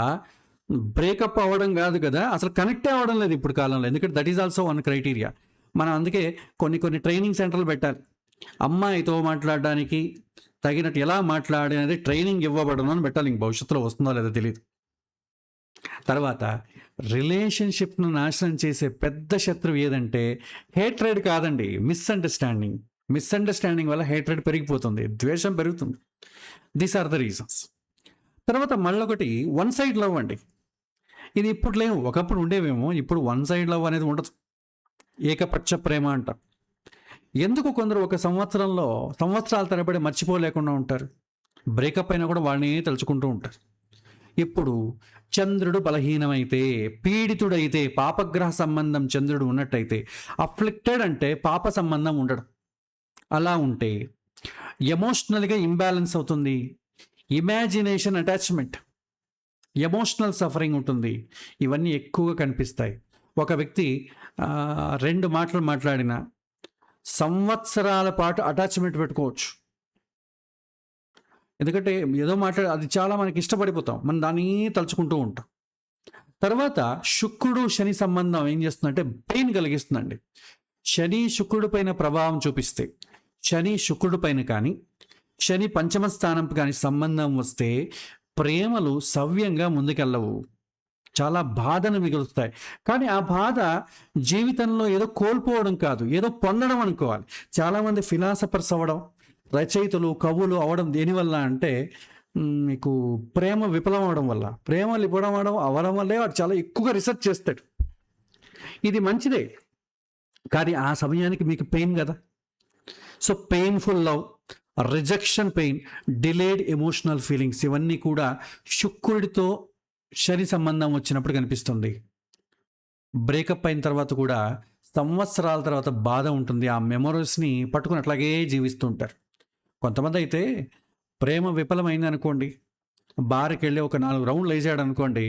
Speaker 1: బ్రేకప్ అవ్వడం కాదు కదా, అసలు కనెక్ట్ అవ్వడం లేదు ఇప్పుడు కాలంలో. ఎందుకంటే that is also one criteria. మనం అందుకే కొన్ని ట్రైనింగ్ సెంటర్లు పెట్టాలి, అమ్మాయితో మాట్లాడడానికి తగినట్టు ఎలా మాట్లాడేది ట్రైనింగ్ ఇవ్వబడడం అని పెట్టాలి. ఇంక భవిష్యత్తులో వస్తుందో లేదో తెలియదు. తర్వాత రిలేషన్షిప్ను నాశనం చేసే పెద్ద శత్రువు ఏదంటే హేట్రెడ్ కాదండి, మిస్అండర్స్టాండింగ్ వల్ల హేట్రెడ్ పెరిగిపోతుంది, ద్వేషం పెరుగుతుంది. These are the reasons. తర్వాత మళ్ళొకటి వన్ సైడ్ లవ్ అండి. ఇది ఇప్పుడు లేవు, ఒకప్పుడు ఉండేవేమో, ఇప్పుడు వన్ సైడ్ లవ్ అనేది ఉండదు, ఏకపక్ష ప్రేమ అంటాం. ఎందుకు కొందరు ఒక సంవత్సరాల తరబడి మర్చిపోలేకుండా ఉంటారు? బ్రేకప్ అయినా కూడా వాళ్ళని తలుచుకుంటూ ఉంటారు. ఇప్పుడు చంద్రుడు బలహీనమైతే, పీడితుడైతే, పాపగ్రహ సంబంధం చంద్రుడు ఉన్నట్టయితే, అఫ్లిక్టెడ్ అంటే పాప సంబంధం ఉండడం, అలా ఉంటే ఎమోషనల్గా ఇంబ్యాలెన్స్ అవుతుంది. ఇమాజినేషన్ అటాచ్మెంట్, ఎమోషనల్ సఫరింగ్ ఉంటుంది. ఇవన్నీ ఎక్కువగా కనిపిస్తాయి. ఒక వ్యక్తి 2 మాటలు మాట్లాడిన సంవత్సరాల పాటు అటాచ్మెంట్ పెట్టుకోవచ్చు. ఎందుకంటే ఏదో అది చాలా మనకి ఇష్టపడిపోతాం, మనం దాన్ని తలుచుకుంటూ ఉంటాం. తర్వాత శుక్రుడు శని సంబంధం ఏం చేస్తుందంటే పెయిన్ కలిగిస్తుందండి. శని శుక్రుడి పైన ప్రభావం చూపిస్తే, శని శుక్రుడి పైన కానీ, శని పంచమ స్థానం కానీ సంబంధం వస్తే ప్రేమలు సవ్యంగా ముందుకెళ్ళవు, చాలా బాధను మిగులుస్తాయి. కానీ ఆ బాధ జీవితంలో ఏదో కోల్పోవడం కాదు, ఏదో పొందడం అనుకోవాలి. చాలామంది ఫిలాసఫర్స్ అవ్వడం, రచయితలు, కవులు అవడం దేనివల్ల అంటే మీకు ప్రేమ విఫలం అవడం వల్ల. ప్రేమ విఫలం అవడం వల్లే వాడు చాలా ఎక్కువగా రీసెర్చ్ చేస్తాడు. ఇది మంచిదే, కానీ ఆ సమయానికి మీకు పెయిన్ కదా. So painful love, rejection pain, delayed emotional feelings, ఇవన్నీ కూడా శుక్రుడితో శని సంబంధం వచ్చినప్పుడు కనిపిస్తుంది. బ్రేకప్ అయిన తర్వాత కూడా సంవత్సరాల తర్వాత బాధ ఉంటుంది. ఆ మెమరీస్ని పట్టుకుని అట్లాగే జీవిస్తూ ఉంటారు. కొంతమంది అయితే ప్రేమ విఫలమైంది అనుకోండి, బార్కి వెళ్ళి ఒక 4 రౌండ్లు వేసాడు అనుకోండి,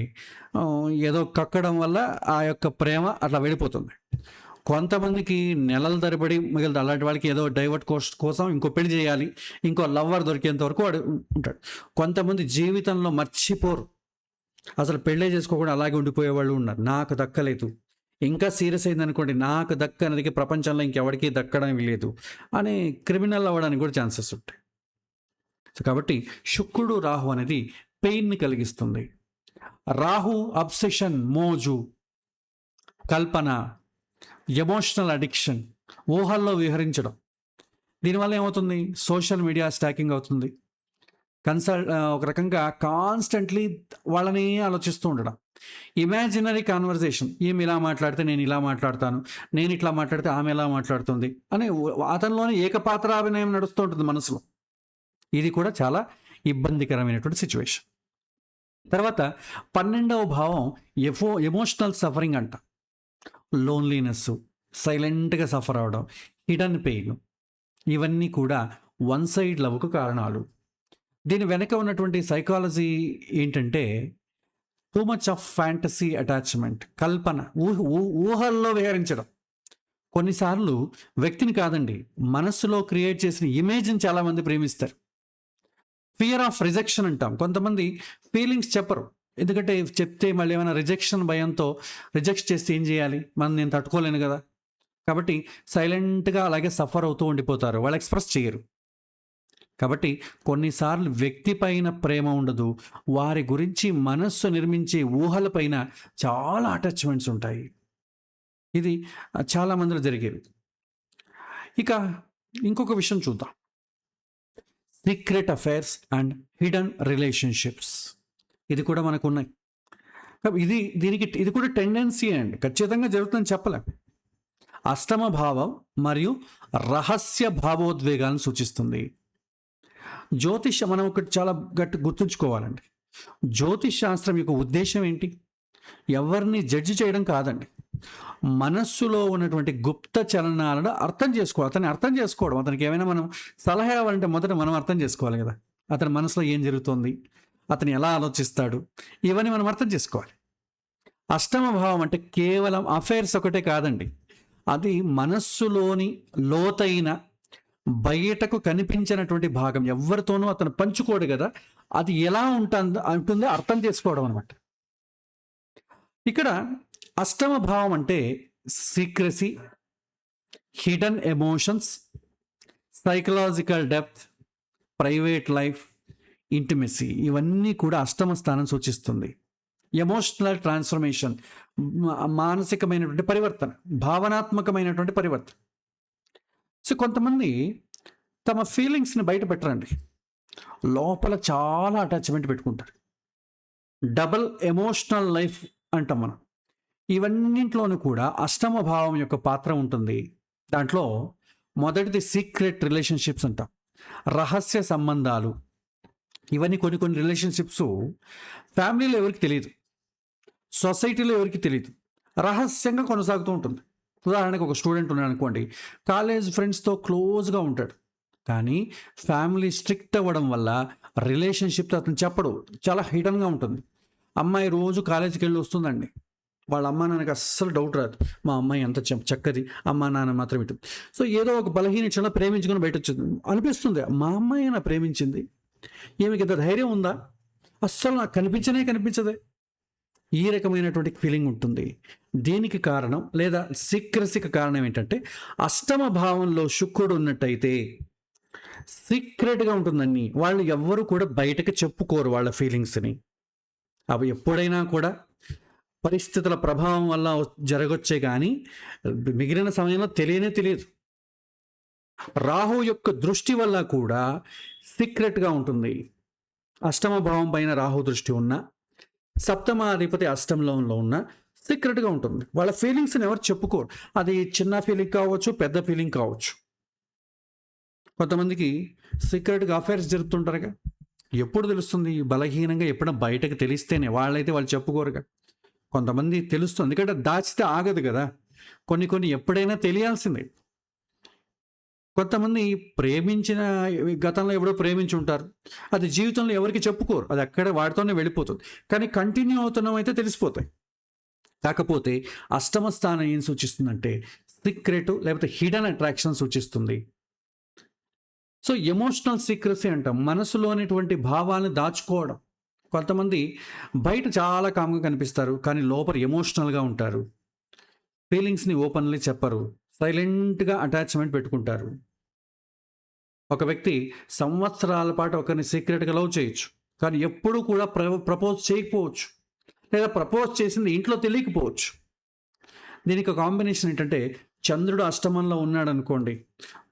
Speaker 1: ఏదో కక్కడం వల్ల ఆ యొక్క ప్రేమ అట్లా వెళ్ళిపోతుంది. కొంతమందికి నెలల తరబడి మిగిలిన అలాంటి వాళ్ళకి ఏదో డైవర్ట్ కోసం ఇంకో పెళ్లి చేయాలి, ఇంకో లవ్వర్ దొరికేంత వరకు వాడు ఉంటాడు. కొంతమంది జీవితంలో మర్చిపోరు, అసలు పెళ్ళే చేసుకోకుండా అలాగే ఉండిపోయే వాళ్ళు ఉన్నారు. నాకు దక్కలేదు, ఇంకా సీరియస్ అయింది అనుకోండి, నాకు దక్కనది ప్రపంచంలో ఇంకెవరికి దక్కడం లేదు అని క్రిమినల్ అవ్వడానికి కూడా ఛాన్సెస్ ఉంటాయి. సో కాబట్టి శుక్రుడు రాహు అనేది పెయిన్ని కలిగిస్తుంది. రాహు అబ్సెషన్, మోజు, కల్పన, ఎమోషనల్ అడిక్షన్, ఊహల్లో విహరించడం. దీనివల్ల ఏమవుతుంది? సోషల్ మీడియా స్టాకింగ్ అవుతుంది. ఒక రకంగా కాన్స్టెంట్లీ వాళ్ళని ఆలోచిస్తూ ఉండడం. ఇమాజినరీ కాన్వర్జేషన్, ఈమె ఇలా మాట్లాడితే నేను ఇలా మాట్లాడతాను, నేను ఇట్లా మాట్లాడితే ఆమె ఎలా మాట్లాడుతుంది అని అతనిలోనే ఏకపాత్రాభినయం నడుస్తూ ఉంటుంది మనసులో. ఇది కూడా చాలా ఇబ్బందికరమైనటువంటి సిచ్యువేషన్. తర్వాత 12వ భావం ఎమోషనల్ సఫరింగ్ అంట. లోన్లీనెస్, సైలెంట్గా సఫర్ అవడం, హిడెన్ పెయిన్, ఇవన్నీ కూడా వన్ సైడ్ లవ్కు కారణాలు. దీని వెనక ఉన్నటువంటి సైకాలజీ ఏంటంటే too much of fantasy attachment, కల్పన, ఊహల్లో విహరించడం. కొన్నిసార్లు వ్యక్తిని కాదండి, మనస్సులో క్రియేట్ చేసిన ఇమేజ్ని చాలామంది ప్రేమిస్తారు. ఫియర్ ఆఫ్ రిజెక్షన్ అంటాం. కొంతమంది ఫీలింగ్స్ చెప్పరు, ఎందుకంటే చెప్తే మళ్ళీ ఏమైనా రిజెక్షన్ భయంతో రిజెక్ట్ చేస్తే ఏం చేయాలి, నేను తట్టుకోలేను కదా. కాబట్టి సైలెంట్గా అలాగే సఫర్ అవుతూ ఉండిపోతారు, వాళ్ళు ఎక్స్ప్రెస్ చేయరు. కాబట్టి కొన్నిసార్లు వ్యక్తి పైన ప్రేమ ఉండదు, వారి గురించి మనస్సు నిర్మించే ఊహలపైన చాలా అటాచ్మెంట్స్ ఉంటాయి. ఇది చాలామందిలో జరిగేది. ఇక ఇంకొక విషయం చూద్దాం, secret affairs and hidden relationships. ఇది కూడా మనకు ఉన్నాయి. ఇది కూడా టెండెన్సీ అండి, ఖచ్చితంగా జరుగుతుందని చెప్పలేం. అష్టమ భావం మరియు రహస్య భావోద్వేగాలను సూచిస్తుంది. జ్యోతిష్ మనం ఒకటి చాలా గుర్తుంచుకోవాలండి. జ్యోతిష్ శాస్త్రం యొక్క ఉద్దేశం ఏంటి? ఎవరిని జడ్జి చేయడం కాదండి, మనస్సులో ఉన్నటువంటి గుప్త చలనాలను అతన్ని అర్థం చేసుకోవడం. అతనికి ఏమైనా మనం సలహా ఇవ్వాలంటే మొదట మనం అర్థం చేసుకోవాలి కదా, అతని మనసులో ఏం జరుగుతుంది, అతను ఎలా ఆలోచిస్తాడు, ఇవన్నీ మనం అర్థం చేసుకోవాలి. అష్టమ భావం అంటే కేవలం అఫైర్స్ ఒకటే కాదండి, అది మనస్సులోని లోతైన బయటకు కనిపించినటువంటి భాగం. ఎవరితోనూ అతను పంచుకోడు కదా, అది ఎలా ఉంటుందో అర్థం చేసుకోవడం అనమాట. ఇక్కడ అష్టమ భావం అంటే secrecy, hidden emotions, psychological depth, private life, intimacy, ఇవన్నీ కూడా అష్టమ స్థానం సూచిస్తుంది. ఎమోషనల్ ట్రాన్స్ఫర్మేషన్, మానసికమైనటువంటి పరివర్తన, భావనాత్మకమైనటువంటి పరివర్తన. సో కొంతమంది తమ ఫీలింగ్స్ని బయట పెట్టరండి, లోపల చాలా అటాచ్మెంట్ పెట్టుకుంటారు. డబల్ ఎమోషనల్ లైఫ్ అంటాం మనం. ఇవన్నింటిలోనూ కూడా అష్టమ భావం యొక్క పాత్ర ఉంటుంది. దాంట్లో మొదటిది సీక్రెట్ రిలేషన్షిప్స్ అంటాం, రహస్య సంబంధాలు. ఇవన్నీ కొన్ని కొన్ని రిలేషన్షిప్స్ ఫ్యామిలీలో ఎవరికి తెలియదు, సొసైటీలో ఎవరికి తెలియదు, రహస్యంగా కొనసాగుతూ ఉంటుంది. ఉదాహరణకు ఒక స్టూడెంట్ ఉన్నాడు అనుకోండి, కాలేజ్ ఫ్రెండ్స్తో క్లోజ్గా ఉంటాడు, కానీ ఫ్యామిలీ స్ట్రిక్ట్ అవ్వడం వల్ల రిలేషన్షిప్తో అతను చెప్పడు, చాలా హిడన్గా ఉంటుంది. అమ్మాయి రోజు కాలేజీకి వెళ్ళి వస్తుందండి, వాళ్ళ అమ్మ నాన్నకి అస్సలు డౌట్ రాదు, మా అమ్మాయి ఎంత చక్కది, అమ్మ నాన్న మాత్రం ఇటు. సో ఏదో ఒక బలహీన క్షణంలో ప్రేమించుకొని బయట వచ్చింది అనిపిస్తుంది, మా అమ్మాయి నా ప్రేమించింది, ఈమెకి ఇంత ధైర్యం ఉందా, అస్సలు నాకు కనిపించదే. ఈ రకమైనటువంటి ఫీలింగ్ ఉంటుంది. దీనికి కారణం లేదా సీక్రసీకి కారణం ఏంటంటే, అష్టమ భావంలో శుక్రుడు ఉన్నట్టయితే సీక్రెట్గా ఉంటుందని వాళ్ళు ఎవ్వరూ కూడా బయటకు చెప్పుకోరు వాళ్ళ ఫీలింగ్స్ని. అవి ఎప్పుడైనా కూడా పరిస్థితుల ప్రభావం వల్ల జరగొచ్చే కానీ మిగిలిన సమయంలో తెలియదు. రాహు యొక్క దృష్టి వల్ల కూడా సీక్రెట్గా ఉంటుంది. అష్టమ భావం పైన రాహు దృష్టి ఉన్న, సప్తమాధిపతి అష్టంలో ఉన్న సీక్రెట్గా ఉంటుంది. వాళ్ళ ఫీలింగ్స్ని ఎవరు చెప్పుకోరు. అది చిన్న ఫీలింగ్ కావచ్చు, పెద్ద ఫీలింగ్ కావచ్చు. కొంతమందికి సీక్రెట్గా అఫైర్స్ జరుపుతుంటారుగా, ఎప్పుడు తెలుస్తుంది, బలహీనంగా ఎప్పుడైనా బయటకు తెలిస్తేనే, వాళ్ళైతే వాళ్ళు చెప్పుకోరుగా. కొంతమంది తెలుస్తుంది, ఎందుకంటే దాచితే ఆగదు కదా, కొన్ని ఎప్పుడైనా తెలియాల్సిందే. కొంతమంది ప్రేమించిన గతంలో ఎవడో ప్రేమించి ఉంటారు, అది జీవితంలో ఎవరికి చెప్పుకోరు, అది అక్కడే వాటితోనే వెళ్ళిపోతుంది. కానీ కంటిన్యూ అవుతున్నాం అయితే తెలిసిపోతాయి. కాకపోతే అష్టమ స్థానం ఏం సూచిస్తుందంటే సీక్రెట్ లేకపోతే హిడెన్ అట్రాక్షన్ సూచిస్తుంది. సో ఎమోషనల్ సీక్రసీ అంటాం, మనసులోనేటువంటి భావాలను దాచుకోవడం. కొంతమంది బయట చాలా కామ్గా కనిపిస్తారు, కానీ లోపల ఎమోషనల్గా ఉంటారు. ఫీలింగ్స్ని ఓపెన్లీ చెప్పరు, సైలెంట్గా అటాచ్మెంట్ పెట్టుకుంటారు. ఒక వ్యక్తి సంవత్సరాల పాటు ఒకరిని సీక్రెట్గా లవ్ చేయొచ్చు, కానీ ఎప్పుడూ కూడా ప్రపోజ్ చేయకపోవచ్చు, లేదా ప్రపోజ్ చేసింది ఇంట్లో తెలియకపోవచ్చు. దీనికి కాంబినేషన్ ఏంటంటే, చంద్రుడు అష్టమంలో ఉన్నాడు అనుకోండి,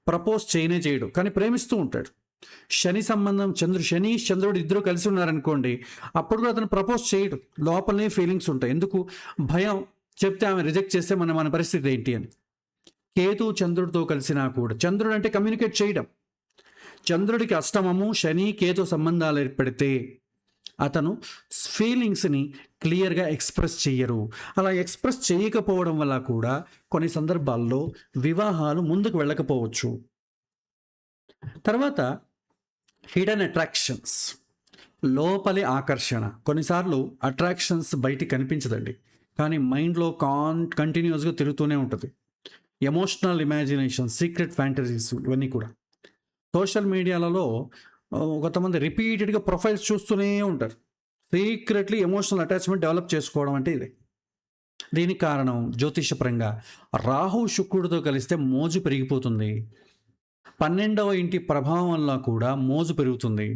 Speaker 1: ప్రపోజ్ చేయడు, కానీ ప్రేమిస్తూ ఉంటాడు. శని సంబంధం, శని చంద్రుడు ఇద్దరు కలిసి ఉన్నారనుకోండి, అప్పుడు కూడా అతను ప్రపోజ్ చేయడు, లోపలనే ఫీలింగ్స్ ఉంటాయి. ఎందుకు? భయం, చెప్తే ఆమె రిజెక్ట్ చేస్తే మన పరిస్థితి ఏంటి అని. కేతు చంద్రుడితో కలిసినా కూడా, చంద్రుడు అంటే కమ్యూనికేట్ చేయడం, చంద్రుడికి అష్టమము, శని కేతు సంబంధాలు ఏర్పడితే అతను ఫీలింగ్స్ని క్లియర్గా ఎక్స్ప్రెస్ చెయ్యరు. అలా ఎక్స్ప్రెస్ చేయకపోవడం వల్ల కూడా కొన్ని సందర్భాల్లో వివాహాలు ముందుకు వెళ్ళకపోవచ్చు. తర్వాత హిడెన్ అట్రాక్షన్స్, లోపలి ఆకర్షణ. కొన్నిసార్లు అట్రాక్షన్స్ బయటికి కనిపించదండి, కానీ మైండ్లో కంటిన్యూస్గా తిరుగుతూనే ఉంటుంది. ఎమోషనల్ ఇమాజినేషన్, సీక్రెట్ ఫ్యాంటసీస్, ఇవన్నీ కూడా. సోషల్ మీడియాలలో కొంతమంది రిపీటెడ్గా ప్రొఫైల్స్ చూస్తూనే ఉంటారు, సీక్రెట్లీ ఎమోషనల్ అటాచ్మెంట్ డెవలప్ చేసుకోవడం అంటే ఇది. దీనికి కారణం జ్యోతిషపరంగా రాహు శుక్రుడితో కలిస్తే మోజు పెరిగిపోతుంది. 12వ ఇంటి ప్రభావం వల్ల కూడా మోజు పెరుగుతుంది.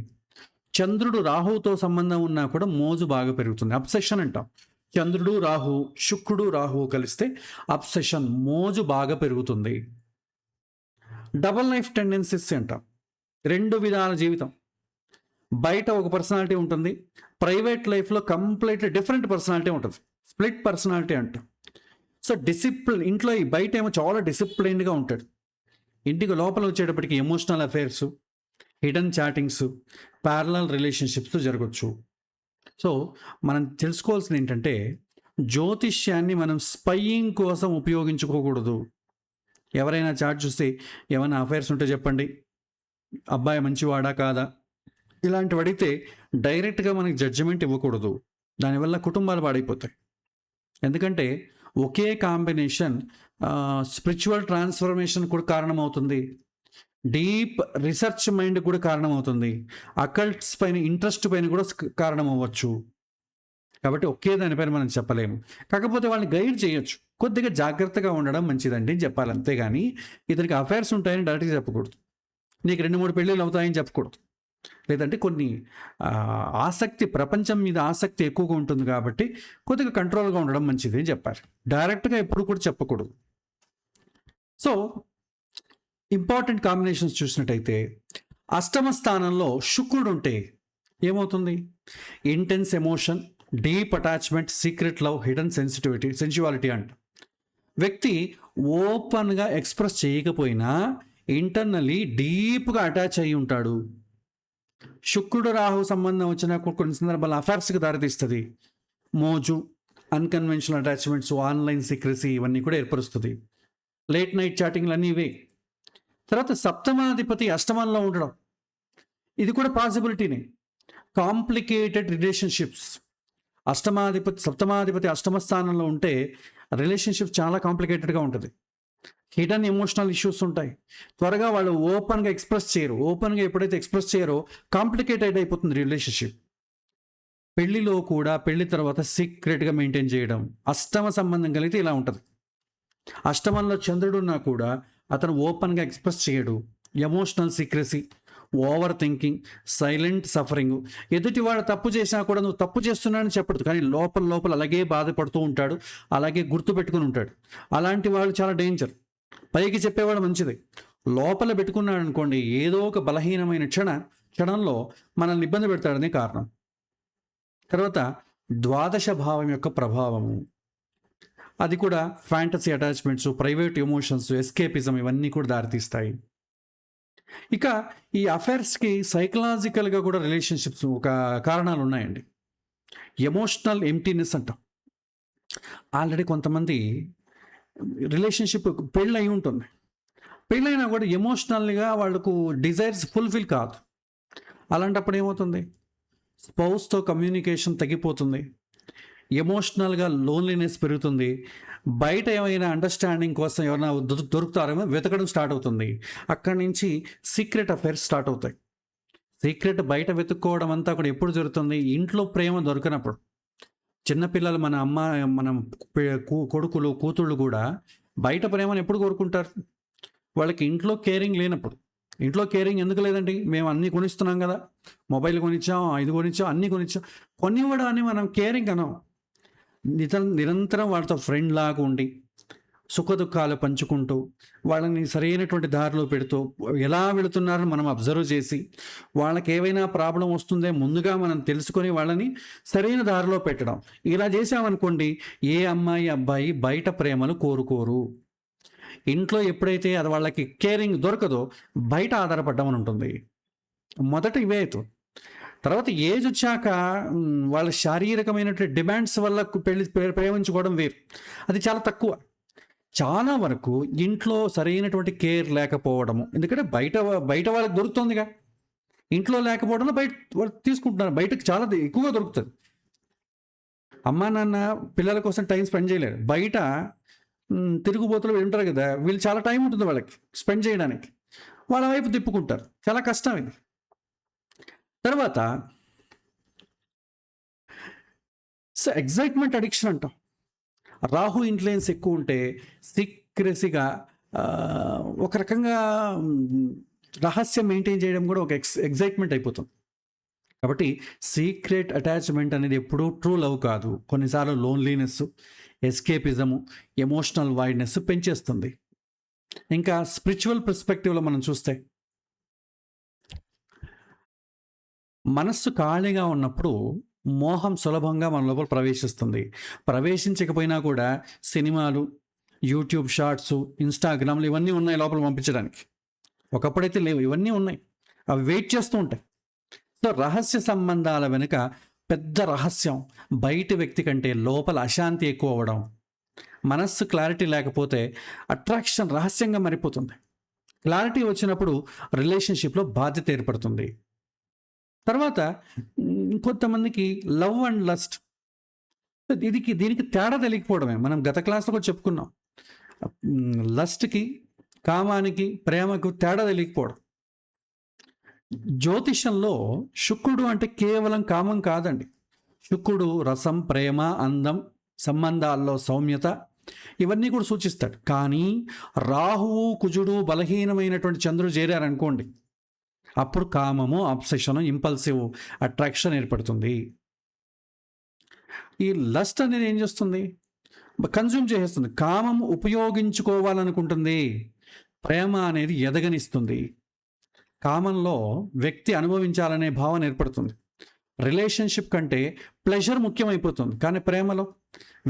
Speaker 1: చంద్రుడు రాహుతో సంబంధం ఉన్నా కూడా మోజు బాగా పెరుగుతుంది, అబ్సెషన్ అంటాం. చంద్రుడు రాహు, శుక్రుడు రాహు కలిస్తే అబ్సెషన్, మోజు బాగా పెరుగుతుంది. డబల్ లైఫ్ టెండెన్సీస్ అంటాం, రెండు విధాల జీవితం. బయట ఒక పర్సనాలిటీ ఉంటుంది, ప్రైవేట్ లైఫ్లో కంప్లీట్లీ డిఫరెంట్ పర్సనాలిటీ ఉంటుంది, స్ప్లిట్ పర్సనాలిటీ అంటాం. సో డిసిప్లిన్, ఇంట్లో ఈ బయట ఏమో చాలా డిసిప్లైన్డ్గా ఉంటాడు, ఇంటికి లోపల వచ్చేటప్పటికి emotional affairs, hidden chattings, parallel relationships జరగవచ్చు. సో మనం తెలుసుకోవాల్సింది ఏంటంటే, జ్యోతిష్యాన్ని మనం స్పైయింగ్ కోసం ఉపయోగించుకోకూడదు. ఎవరైనా చాట్ చూస్తే ఏమైనా అఫైర్స్ ఉంటే చెప్పండి, అబ్బాయి మంచివాడా కాదా, ఇలాంటివి అడిగితే డైరెక్ట్గా మనకి జడ్జిమెంట్ ఇవ్వకూడదు. దానివల్ల కుటుంబాలు పాడైపోతాయి. ఎందుకంటే ఒకే కాంబినేషన్ స్పిరిచువల్ ట్రాన్స్ఫర్మేషన్ కూడా కారణమవుతుంది, డీప్ రీసెర్చ్ మైండ్ కూడా కారణమవుతుంది, అకల్ట్స్ పైన ఇంట్రెస్ట్ పైన కూడా కారణం అవ్వచ్చు. కాబట్టి ఒకే దానిపైన మనం చెప్పలేము. కాకపోతే వాళ్ళని గైడ్ చేయొచ్చు, కొద్దిగా జాగ్రత్తగా ఉండడం మంచిదండి చెప్పాలి, అంతేగాని ఇతనికి అఫైర్స్ ఉంటాయని డైరెక్ట్గా చెప్పకూడదు, నీకు 2-3 పెళ్ళిళ్ళు అవుతాయని చెప్పకూడదు. లేదంటే కొన్ని ఆసక్తి, ప్రపంచం మీద ఆసక్తి ఎక్కువగా ఉంటుంది కాబట్టి కొద్దిగా కంట్రోల్గా ఉండడం మంచిది అని చెప్పారు, డైరెక్ట్గా ఎప్పుడు కూడా చెప్పకూడదు. సో ఇంపార్టెంట్ కాంబినేషన్స్ చూసినట్టయితే, అష్టమ స్థానంలో శుక్రుడు ఉంటే ఏమవుతుంది? Intense emotion, deep attachment, secret love, hidden sensitivity అంట. వ్యక్తి ఓపెన్గా ఎక్స్ప్రెస్ చేయకపోయినా ఇంటర్నల్లీ డీప్గా అటాచ్ అయి ఉంటాడు. శుక్రుడు రాహు సంబంధం వచ్చిన కొన్ని సందర్భాల్లో అఫైర్స్కి దారితీస్తుంది. మోజు, అన్కన్వెన్షనల్ అటాచ్మెంట్స్, ఆన్లైన్ సీక్రసీ ఇవన్నీ కూడా ఏర్పరుస్తుంది. లేట్ నైట్ చాటింగ్లు అన్నీ ఇవే. తర్వాత సప్తమాధిపతి అష్టమంలో ఉండడం, ఇది కూడా పాసిబిలిటీనే. కాంప్లికేటెడ్ రిలేషన్షిప్స్, సప్తమాధిపతి అష్టమ స్థానంలో ఉంటే రిలేషన్షిప్ చాలా కాంప్లికేటెడ్గా ఉంటుంది. హిడెన్ ఎమోషనల్ ఇష్యూస్ ఉంటాయి. త్వరగా వాళ్ళు ఓపెన్గా ఎక్స్ప్రెస్ చేయరు. ఓపెన్గా ఎప్పుడైతే ఎక్స్ప్రెస్ చేయరో కాంప్లికేటెడ్ అయిపోతుంది రిలేషన్షిప్. పెళ్లిలో కూడా పెళ్లి తర్వాత సీక్రెట్గా మెయింటైన్ చేయడం, అష్టమ సంబంధం కలిగితే ఇలా ఉంటుంది. అష్టమంలో చంద్రుడున్నా కూడా అతను ఓపెన్గా ఎక్స్ప్రెస్ చేయడు. Emotional secrecy, over thinking, silent suffering. ఎదుటివాడు తప్పు చేసినా కూడా నువ్వు తప్పు చేస్తున్నానని చెప్పడు, కానీ లోపల లోపల అలాగే బాధపడుతూ ఉంటాడు, అలాగే గుర్తుపెట్టుకుని ఉంటాడు. అలాంటి వాళ్ళు చాలా డేంజర్. పైకి చెప్పేవాడు మంచిది, లోపల పెట్టుకున్నాడు అనుకోండి ఏదో ఒక బలహీనమైన క్షణంలో మనల్ని ఇబ్బంది పెడతాడనే కారణం. తర్వాత ద్వాదశ భావం యొక్క ప్రభావము, అది కూడా fantasy attachments, private emotions, escapism ఇవన్నీ కూడా దారితీస్తాయి. ఇక ఈ అఫైర్స్కి సైకలాజికల్గా కూడా రిలేషన్షిప్స్ ఒక కారణాలు ఉన్నాయండి. ఎమోషనల్ ఎంప్టీనెస్ అంటాం. ఆల్రెడీ కొంతమంది రిలేషన్షిప్ పెళ్ళి అయి ఉంటుంది, పెళ్ళైనా కూడా ఎమోషనల్గా వాళ్ళకు డిజైర్స్ ఫుల్ఫిల్ కాదు. అలాంటప్పుడు ఏమవుతుంది, స్పౌస్తో కమ్యూనికేషన్ తగ్గిపోతుంది, ఎమోషనల్గా లోన్లీనెస్ పెరుగుతుంది. బయట ఏమైనా అండర్స్టాండింగ్ కోసం ఎవరైనా దొరుకుతారేమో వెతకడం స్టార్ట్ అవుతుంది. అక్కడి నుంచి సీక్రెట్ అఫైర్స్ స్టార్ట్ అవుతాయి. సీక్రెట్ బయట వెతుక్కోవడం అంతా కూడా ఎప్పుడు జరుగుతుంది, ఇంట్లో ప్రేమ దొరికినప్పుడు. చిన్నపిల్లలు, మన కొడుకులు కూతుళ్ళు కూడా బయట ప్రేమను ఎప్పుడు కోరుకుంటారు, వాళ్ళకి ఇంట్లో కేరింగ్ లేనప్పుడు. ఇంట్లో కేరింగ్ ఎందుకు లేదండి, మేము అన్నీ కొనిస్తున్నాం కదా, మొబైల్ కొనిచ్చాం, ఇది కొనిచ్చాం, అన్నీ కొనిచ్చాం. కొనివ్వడం అని మనం కేరింగ్ అనం. నిరంతరం వాళ్ళతో ఫ్రెండ్ లాగా ఉండి సుఖదుఖాలు పంచుకుంటూ వాళ్ళని సరైనటువంటి దారిలో పెడుతూ ఎలా వెళుతున్నారని మనం అబ్జర్వ్ చేసి వాళ్ళకి ఏవైనా ప్రాబ్లం వస్తుందే ముందుగా మనం తెలుసుకొని వాళ్ళని సరైన దారిలో పెట్టడం. ఇలా చేసామనుకోండి ఏ అమ్మాయి అబ్బాయి బయట ప్రేమలు కోరుకోరు. ఇంట్లో ఎప్పుడైతే అది వాళ్ళకి కేరింగ్ దొరకదో బయట ఆధారపడ్డామని ఉంటుంది. మొదట ఇవే అవుతుంది. తర్వాత ఏజ్ వచ్చాక వాళ్ళ శారీరకమైనటువంటి డిమాండ్స్ వల్ల ప్రేమించుకోవడం వేరు, అది చాలా తక్కువ. చాలా వరకు ఇంట్లో సరైనటువంటి కేర్ లేకపోవడము, ఎందుకంటే బయట వాళ్ళకి దొరుకుతుందిగా, ఇంట్లో లేకపోవడంలో బయట వాళ్ళు తీసుకుంటున్నారు. బయటకు చాలా ఎక్కువగా దొరుకుతుంది. అమ్మా నాన్న పిల్లల కోసం టైం స్పెండ్ చేయలేరు, బయట తిరుగుబోతులు ఉంటారు కదా, వీళ్ళు చాలా టైం ఉంటుంది వాళ్ళకి స్పెండ్ చేయడానికి, వాళ్ళ వైపు తిప్పుకుంటారు. చాలా కష్టం ఇది. తర్వాత ఎగ్జైట్మెంట్ అడిక్షన్ అంటాం. రాహు ఇన్ఫ్లుయెన్స్ ఎక్కువ ఉంటే సీక్రెసీగా ఒక రకంగా రహస్యం మెయింటైన్ చేయడం కూడా ఒక ఎగ్జైట్మెంట్ అయిపోతుంది. కాబట్టి సీక్రెట్ అటాచ్మెంట్ అనేది ఎప్పుడూ ట్రూ లవ్ కాదు. కొన్నిసార్లు లోన్లీనెస్, ఎస్కేపిజము, ఎమోషనల్ వైడ్నెస్ పెంచేస్తుంది. ఇంకా స్పిరిచువల్ పర్స్పెక్టివ్లో మనం చూస్తే మనస్సు ఖాళీగా ఉన్నప్పుడు మోహం సులభంగా మన లోపల ప్రవేశిస్తుంది. ప్రవేశించకపోయినా కూడా సినిమాలు, యూట్యూబ్ షార్ట్స్, ఇన్స్టాగ్రామ్లు ఇవన్నీ ఉన్నాయి లోపల పంపించడానికి. ఒకప్పుడైతే లేవు, ఇవన్నీ ఉన్నాయి, అవి వెయిట్ చేస్తూ ఉంటాయి. సో రహస్య సంబంధాల వెనుక పెద్ద రహస్యం బయటి వ్యక్తి కంటే లోపల అశాంతి ఎక్కువ అవ్వడం. మనస్సు క్లారిటీ లేకపోతే అట్రాక్షన్ రహస్యంగా మారిపోతుంది. క్లారిటీ వచ్చినప్పుడు రిలేషన్షిప్లో బాధ్యత ఏర్పడుతుంది. తర్వాత కొంతమందికి లవ్ అండ్ లస్ట్, దీనికి తేడా తెలియకపోవడమే. మనం గత క్లాస్లో కూడా చెప్పుకున్నాం, లస్ట్కి, కామానికి, ప్రేమకు తేడా తెలియకపోవడం. జ్యోతిషంలో శుక్రుడు అంటే కేవలం కామం కాదండి. శుక్రుడు రసం, ప్రేమ, అందం, సంబంధాల్లో సౌమ్యత ఇవన్నీ కూడా సూచిస్తాడు. కానీ రాహువు, కుజుడు, బలహీనమైనటువంటి చంద్రుడు చేరారనుకోండి, అప్పుడు కామము, అబ్సెషన్, ఇంపల్సివ్ అట్రాక్షన్ ఏర్పడుతుంది. ఈ లస్ట్ అనేది ఏం చేస్తుంది, కన్జ్యూమ్ చేసేస్తుంది. కామం ఉపయోగించుకోవాలనుకుంటుంది, ప్రేమ అనేది ఎదగనిస్తుంది. కామంలో వ్యక్తి అనుభవించాలనే భావన ఏర్పడుతుంది. రిలేషన్షిప్ కంటే ప్లెజర్ ముఖ్యమైపోతుంది, కానీ ప్రేమలో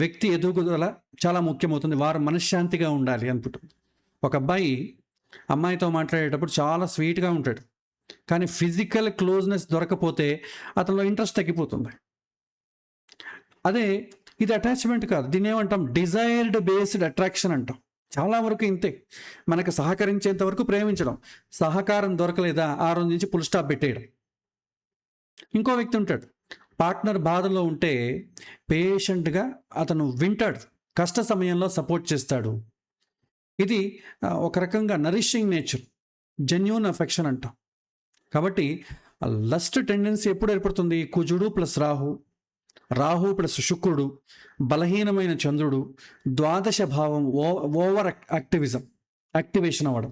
Speaker 1: వ్యక్తి ఎదుగుదల చాలా ముఖ్యమవుతుంది. వారు మనశ్శాంతిగా ఉండాలి అనుకుంటుంది. ఒక అబ్బాయి అమ్మాయితో మాట్లాడేటప్పుడు చాలా స్వీట్గా ఉంటాడు, కానీ ఫిజికల్ క్లోజ్నెస్ దొరకపోతే అతనిలో ఇంట్రెస్ట్ తగ్గిపోతుంది. అదే ఇది అటాచ్మెంట్ కాదు, దీన్ని ఏమంటాం, డిజైర్డ్ బేస్డ్ అట్రాక్షన్ అంటాం. చాలా వరకు ఇంతే, మనకు సహకరించేంత వరకు ప్రేమించడం, సహకారం దొరకలేదా ఆ రోజు నుంచి ఫుల్ స్టాప్ పెట్టేయడం. ఇంకో వ్యక్తి ఉంటాడు, పార్ట్నర్ బాధలో ఉంటే పేషెంట్గా అతను వింటాడు, కష్ట సమయంలో సపోర్ట్ చేస్తాడు. ఇది ఒక రకంగా నరిషింగ్ నేచర్, జెన్యూన్ అఫెక్షన్ అంటాం. కాబట్టి లస్ట్ టెండెన్సీ ఎప్పుడు ఏర్పడుతుంది? కుజుడు ప్లస్ రాహు ప్లస్ శుక్రుడు, బలహీనమైన చంద్రుడు, ద్వాదశ భావం ఓవర్ యాక్టివేషన్ అవ్వడం,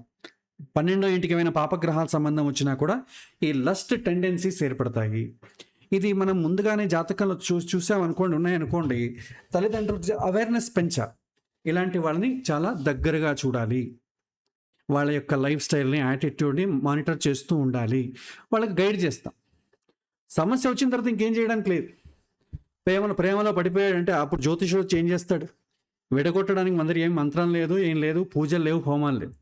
Speaker 1: 12వ ఇంటికి ఏమైనా పాపగ్రహాల సంబంధం వచ్చినా కూడా ఈ లస్ట్ టెండెన్సీస్ ఏర్పడతాయి. ఇది మనం ముందుగానే జాతకంలో చూసామనుకోండి, ఉన్నాయనుకోండి, తల్లిదండ్రులకు అవేర్నెస్ పెంచాలి. ఇలాంటి వాళ్ళని చాలా దగ్గరగా చూడాలి, వాళ్ళ యొక్క లైఫ్ స్టైల్ని, యాటిట్యూడ్ని మానిటర్ చేస్తూ ఉండాలి, వాళ్ళకి గైడ్ చేస్తాం. సమస్య వచ్చిన తర్వాత ఇంకేం చేయడానికి లేదు. ప్రేమలో పడిపోయాడంటే అప్పుడు జ్యోతిషుడు చేంజ్ చేస్తాడు. విడగొట్టడానికి మన దగ్గర ఏం మంత్రం లేదు, ఏం లేదు, పూజలు లేవు, హోమాలు లేవు.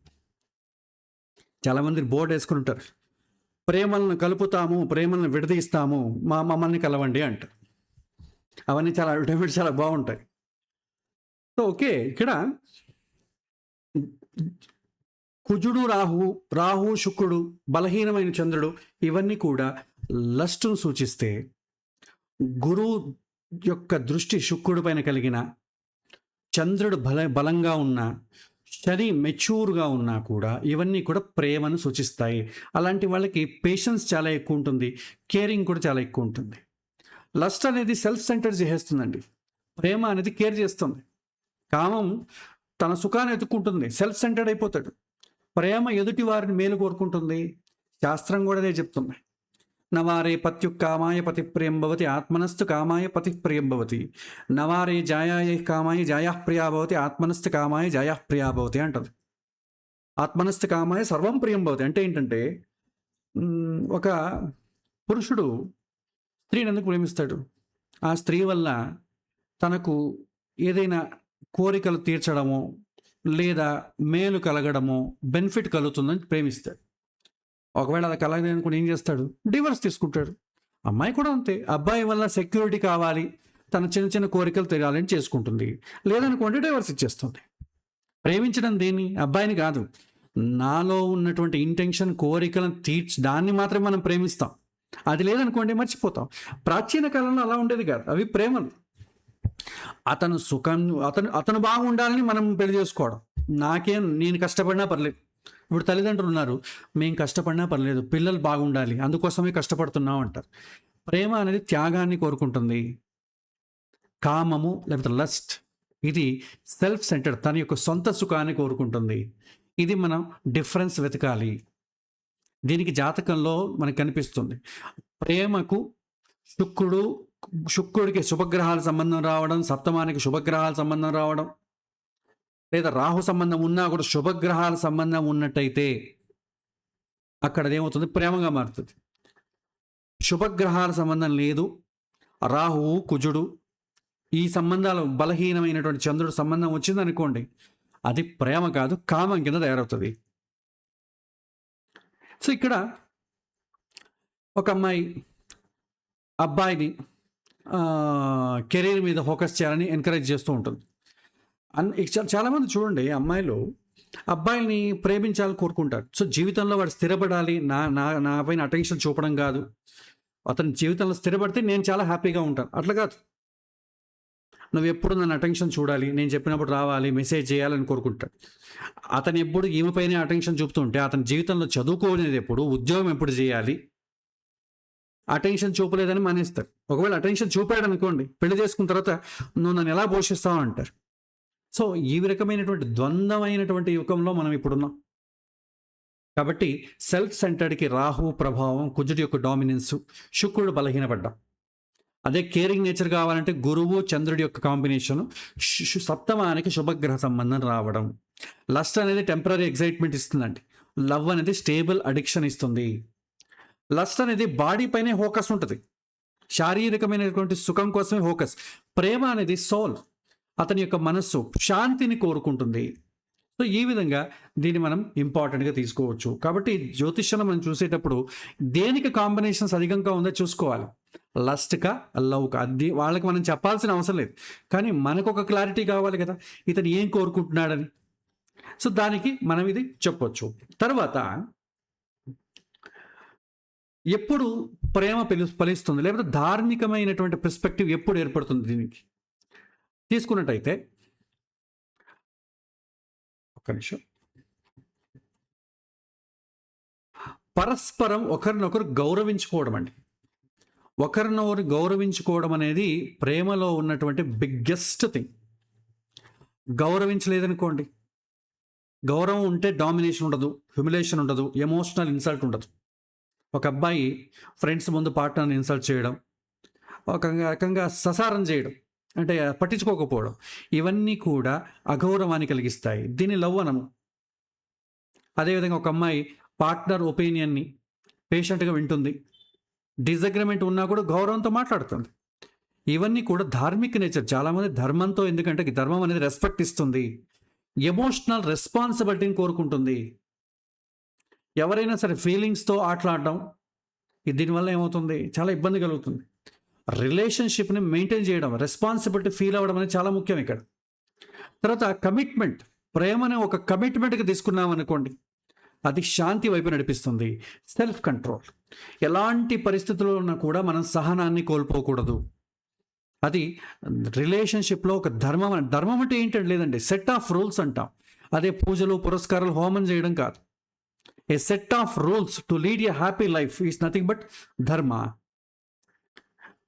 Speaker 1: చాలామంది బోర్డు వేసుకుని ఉంటారు, ప్రేమలను కలుపుతాము, ప్రేమలను విడదీస్తాము, మమ్మల్ని కలవండి అంట. అవన్నీ చాలా అడ్వర్టైజ్మెంట్ చాలా బాగుంటాయి. సో ఓకే, ఇక్కడ కుజుడు రాహు శుక్రుడు, బలహీనమైన చంద్రుడు, ఇవన్నీ కూడా లస్ట్ను సూచిస్తే, గురువు యొక్క దృష్టి శుక్రుడి పైన కలిగిన, చంద్రుడు బలంగా ఉన్న, శని మెచ్యూర్గా ఉన్నా కూడా ఇవన్నీ కూడా ప్రేమను సూచిస్తాయి. అలాంటి వాళ్ళకి పేషెన్స్ చాలా ఎక్కువ ఉంటుంది, కేరింగ్ కూడా చాలా ఎక్కువ ఉంటుంది. లస్ట్ అనేది సెల్ఫ్ సెంటర్ చేసేస్తుందండి, ప్రేమ అనేది కేర్ చేస్తుంది. కామం తన సుఖాన్ని ఎత్తుక్కుంటుంది, సెల్ఫ్ సెంటర్డ్ అయిపోతాడు. ప్రేమ ఎదుటి వారిని మేలు కోరుకుంటుంది. శాస్త్రం కూడా అదే చెప్తుంది. నవారే పత్యుక్కామాయ పతి ప్రియం భవతి, ఆత్మనస్తు కామాయ పతి ప్రియం భవతి. నవారే జాయాయ కామాయ జాయా ప్రియా భవతి, ఆత్మనస్తు కామాయ జాయా ప్రియా భవతి అంటది. ఆత్మనస్తు కామాయ సర్వం ప్రియం భవతి అంటే ఏంటంటే, ఒక పురుషుడు స్త్రీని ఎందుకు ప్రేమిస్తాడు? ఆ స్త్రీ వల్ల తనకు ఏదైనా కోరికలు తీర్చడమో లేదా మేలు కలగడమో, బెనిఫిట్ కలుగుతుందని ప్రేమిస్తాడు. ఒకవేళ అది కలగదనుకుని ఏం చేస్తాడు? డివోర్స్ తీసుకుంటాడు. అమ్మాయి కూడా అంతే, అబ్బాయి వల్ల సెక్యూరిటీ కావాలి, తన చిన్న చిన్న కోరికలు తీరాలని చేసుకుంటుంది. లేదనుకోండి డివోర్స్ ఇచ్చేస్తుంది. ప్రేమించడం దేన్ని? అబ్బాయిని కాదు, నాలో ఉన్నటువంటి ఇంటెన్షన్, కోరికలను దాన్ని మాత్రమే మనం ప్రేమిస్తాం. అది లేదనుకోండి మర్చిపోతాం. ప్రాచీన కాలంలో అలా ఉండేది కాదు, అవి ప్రేమలు. అతను సుఖం, అతను బాగుండాలని మనం పెళ్లి చేసుకోవడం. నేను కష్టపడినా పర్లేదు. ఇప్పుడు తల్లిదండ్రులు ఉన్నారు, మేము కష్టపడినా పర్లేదు, పిల్లలు బాగుండాలి, అందుకోసమే కష్టపడుతున్నాం అంటారు. ప్రేమ అనేది త్యాగాన్ని కోరుకుంటుంది. కామము లేకపోతే లస్ట్, ఇది సెల్ఫ్ సెంటర్డ్, తన యొక్క సొంత సుఖాన్ని కోరుకుంటుంది. ఇది మనం డిఫరెన్స్ వెతకాలి. దీనికి జాతకంలో మనకు కనిపిస్తుంది. ప్రేమకు శుక్రుడికి శుభగ్రహాల సంబంధం రావడం, సప్తమానికి శుభగ్రహాల సంబంధం రావడం, లేదా రాహు సంబంధం ఉన్నా కూడా శుభగ్రహాల సంబంధం ఉన్నట్టయితే అక్కడ ఏమవుతుంది? ప్రేమగా మారుతుంది. శుభగ్రహాల సంబంధం లేదు, రాహువు కుజుడు ఈ సంబంధాలు, బలహీనమైనటువంటి చంద్రుడు సంబంధం వచ్చింది అనుకోండి, అది ప్రేమ కాదు, కామం కింద తయారవుతుంది. సో ఇక్కడ ఒక అమ్మాయి అబ్బాయిని కెరీర్ మీద ఫోకస్ చేయాలని ఎంకరేజ్ చేస్తూ ఉంటుంది. చాలామంది చూడండి, అమ్మాయిలు అబ్బాయిల్ని ప్రేమించాలని కోరుకుంటారు. సో జీవితంలో వాడు స్థిరపడాలి, నా పైన అటెన్షన్ చూపడం కాదు, అతని జీవితంలో స్థిరపడితే నేను చాలా హ్యాపీగా ఉంటాను, అట్లా కాదు. నువ్వు ఎప్పుడు నన్ను అటెన్షన్ చూడాలి, నేను చెప్పినప్పుడు రావాలి, మెసేజ్ చేయాలని కోరుకుంటాడు. అతను ఎప్పుడు ఈమెపైనే అటెన్షన్ చూపుతుంటే అతని జీవితంలో చదువుకోనేది ఎప్పుడు, ఉద్యోగం ఎప్పుడు చేయాలి, అటెన్షన్ చూపలేదని మానేస్తాడు. ఒకవేళ అటెన్షన్ చూపాడు అనుకోండి, పెళ్లి చేసుకున్న తర్వాత నువ్వు నన్ను ఎలా పోషిస్తావు అంటారు. సో ఈ రకమైనటువంటి ద్వంద్వమైనటువంటి యుగంలో మనం ఇప్పుడున్నాం. కాబట్టి సెల్ఫ్ సెంటర్డ్కి రాహు ప్రభావం, కుజుడి యొక్క డామినెన్స్, శుక్రుడు బలహీనపడ్డా. అదే కేరింగ్ నేచర్ కావాలంటే గురువు చంద్రుడి యొక్క కాంబినేషన్, సప్తమానికి శుభగ్రహ సంబంధం రావడం. లస్ట్ అనేది టెంపరీ ఎగ్జైట్మెంట్ ఇస్తుందండి, లవ్ అనేది స్టేబుల్ అడిక్షన్ ఇస్తుంది. లస్ట్ అనేది బాడీ పైనే ఫోకస్ ఉంటుంది, శారీరకమైనటువంటి సుఖం కోసమే ఫోకస్. ప్రేమ అనేది సోల్, అతని యొక్క మనస్సు శాంతిని కోరుకుంటుంది. సో ఈ విధంగా దీన్ని మనం ఇంపార్టెంట్గా తీసుకోవచ్చు. కాబట్టి జ్యోతిష్యంలో మనం చూసేటప్పుడు దేనికి కాంబినేషన్స్ అధికంగా ఉందో చూసుకోవాలి. లస్ట్‌కా, లవ్‌కా అది వాళ్ళకి మనం చెప్పాల్సిన అవసరం లేదు. కానీ మనకొక క్లారిటీ కావాలి కదా! ఇతను ఏం కోరుకుంటున్నాడని. సో దానికి మనం ఇది చెప్పొచ్చు. తర్వాత ఎప్పుడు ప్రేమ ఫలిస్తుంది? లేకపోతే ధార్మికమైనటువంటి పర్స్పెక్టివ్ ఎప్పుడు ఏర్పడుతుంది దీనికి? తీసుకున్నట్టయితే ఒక్క నిమిషం. పరస్పరం ఒకరినొకరు గౌరవించుకోవడం అండి. ఒకరినొకరు గౌరవించుకోవడం అనేది ప్రేమలో ఉన్నటువంటి బిగ్గెస్ట్ థింగ్. గౌరవించలేదనుకోండి, గౌరవం ఉంటే డామినేషన్ ఉండదు, హ్యూమిలేషన్ ఉండదు, ఎమోషనల్ ఇన్సల్ట్ ఉండదు. ఒక అబ్బాయి ఫ్రెండ్స్ ముందు పార్ట్నర్ని ఇన్సల్ట్ చేయడం, ఒక రకంగా ససారం చేయడం, అంటే పట్టించుకోకపోవడం, ఇవన్నీ కూడా అగౌరవాన్ని కలిగిస్తాయి. దీన్ని లవ్ అనము. అదేవిధంగా ఒక అమ్మాయి పార్ట్నర్ ఒపీనియన్ని పేషెంట్గా వింటుంది, డిసగ్రిమెంట్ ఉన్నా కూడా గౌరవంతో మాట్లాడుతుంది. ఇవన్నీ కూడా ధార్మిక నేచర్. చాలామంది ధర్మంతో, ఎందుకంటే ధర్మం అనేది రెస్పెక్ట్ ఇస్తుంది, ఎమోషనల్ రెస్పాన్సిబిలిటీని కోరుకుంటుంది. ఎవరైనా సరే ఫీలింగ్స్తో ఆటలాడడం, దీనివల్ల ఏమవుతుంది, చాలా ఇబ్బంది కలుగుతుంది. రిలేషన్షిప్ని మెయింటైన్ చేయడం, రెస్పాన్సిబిలిటీ ఫీల్ అవ్వడం అనేది చాలా ముఖ్యం ఇక్కడ. తర్వాత కమిట్మెంట్, ప్రేమని ఒక కమిట్మెంట్గా తీసుకున్నాం అనుకోండి, అది శాంతి వైపు నడిపిస్తుంది. సెల్ఫ్ కంట్రోల్, ఎలాంటి పరిస్థితుల్లో ఉన్నా కూడా మనం సహనాన్ని కోల్పోకూడదు. అది రిలేషన్షిప్లో ఒక ధర్మం. ధర్మం అంటే ఏంటంటే లేదండి, సెట్ ఆఫ్ రూల్స్ అంటాం. అదే పూజలు పురస్కారాలు హోమం చేయడం కాదు. A set of rules to lead a happy life is nothing but dharma.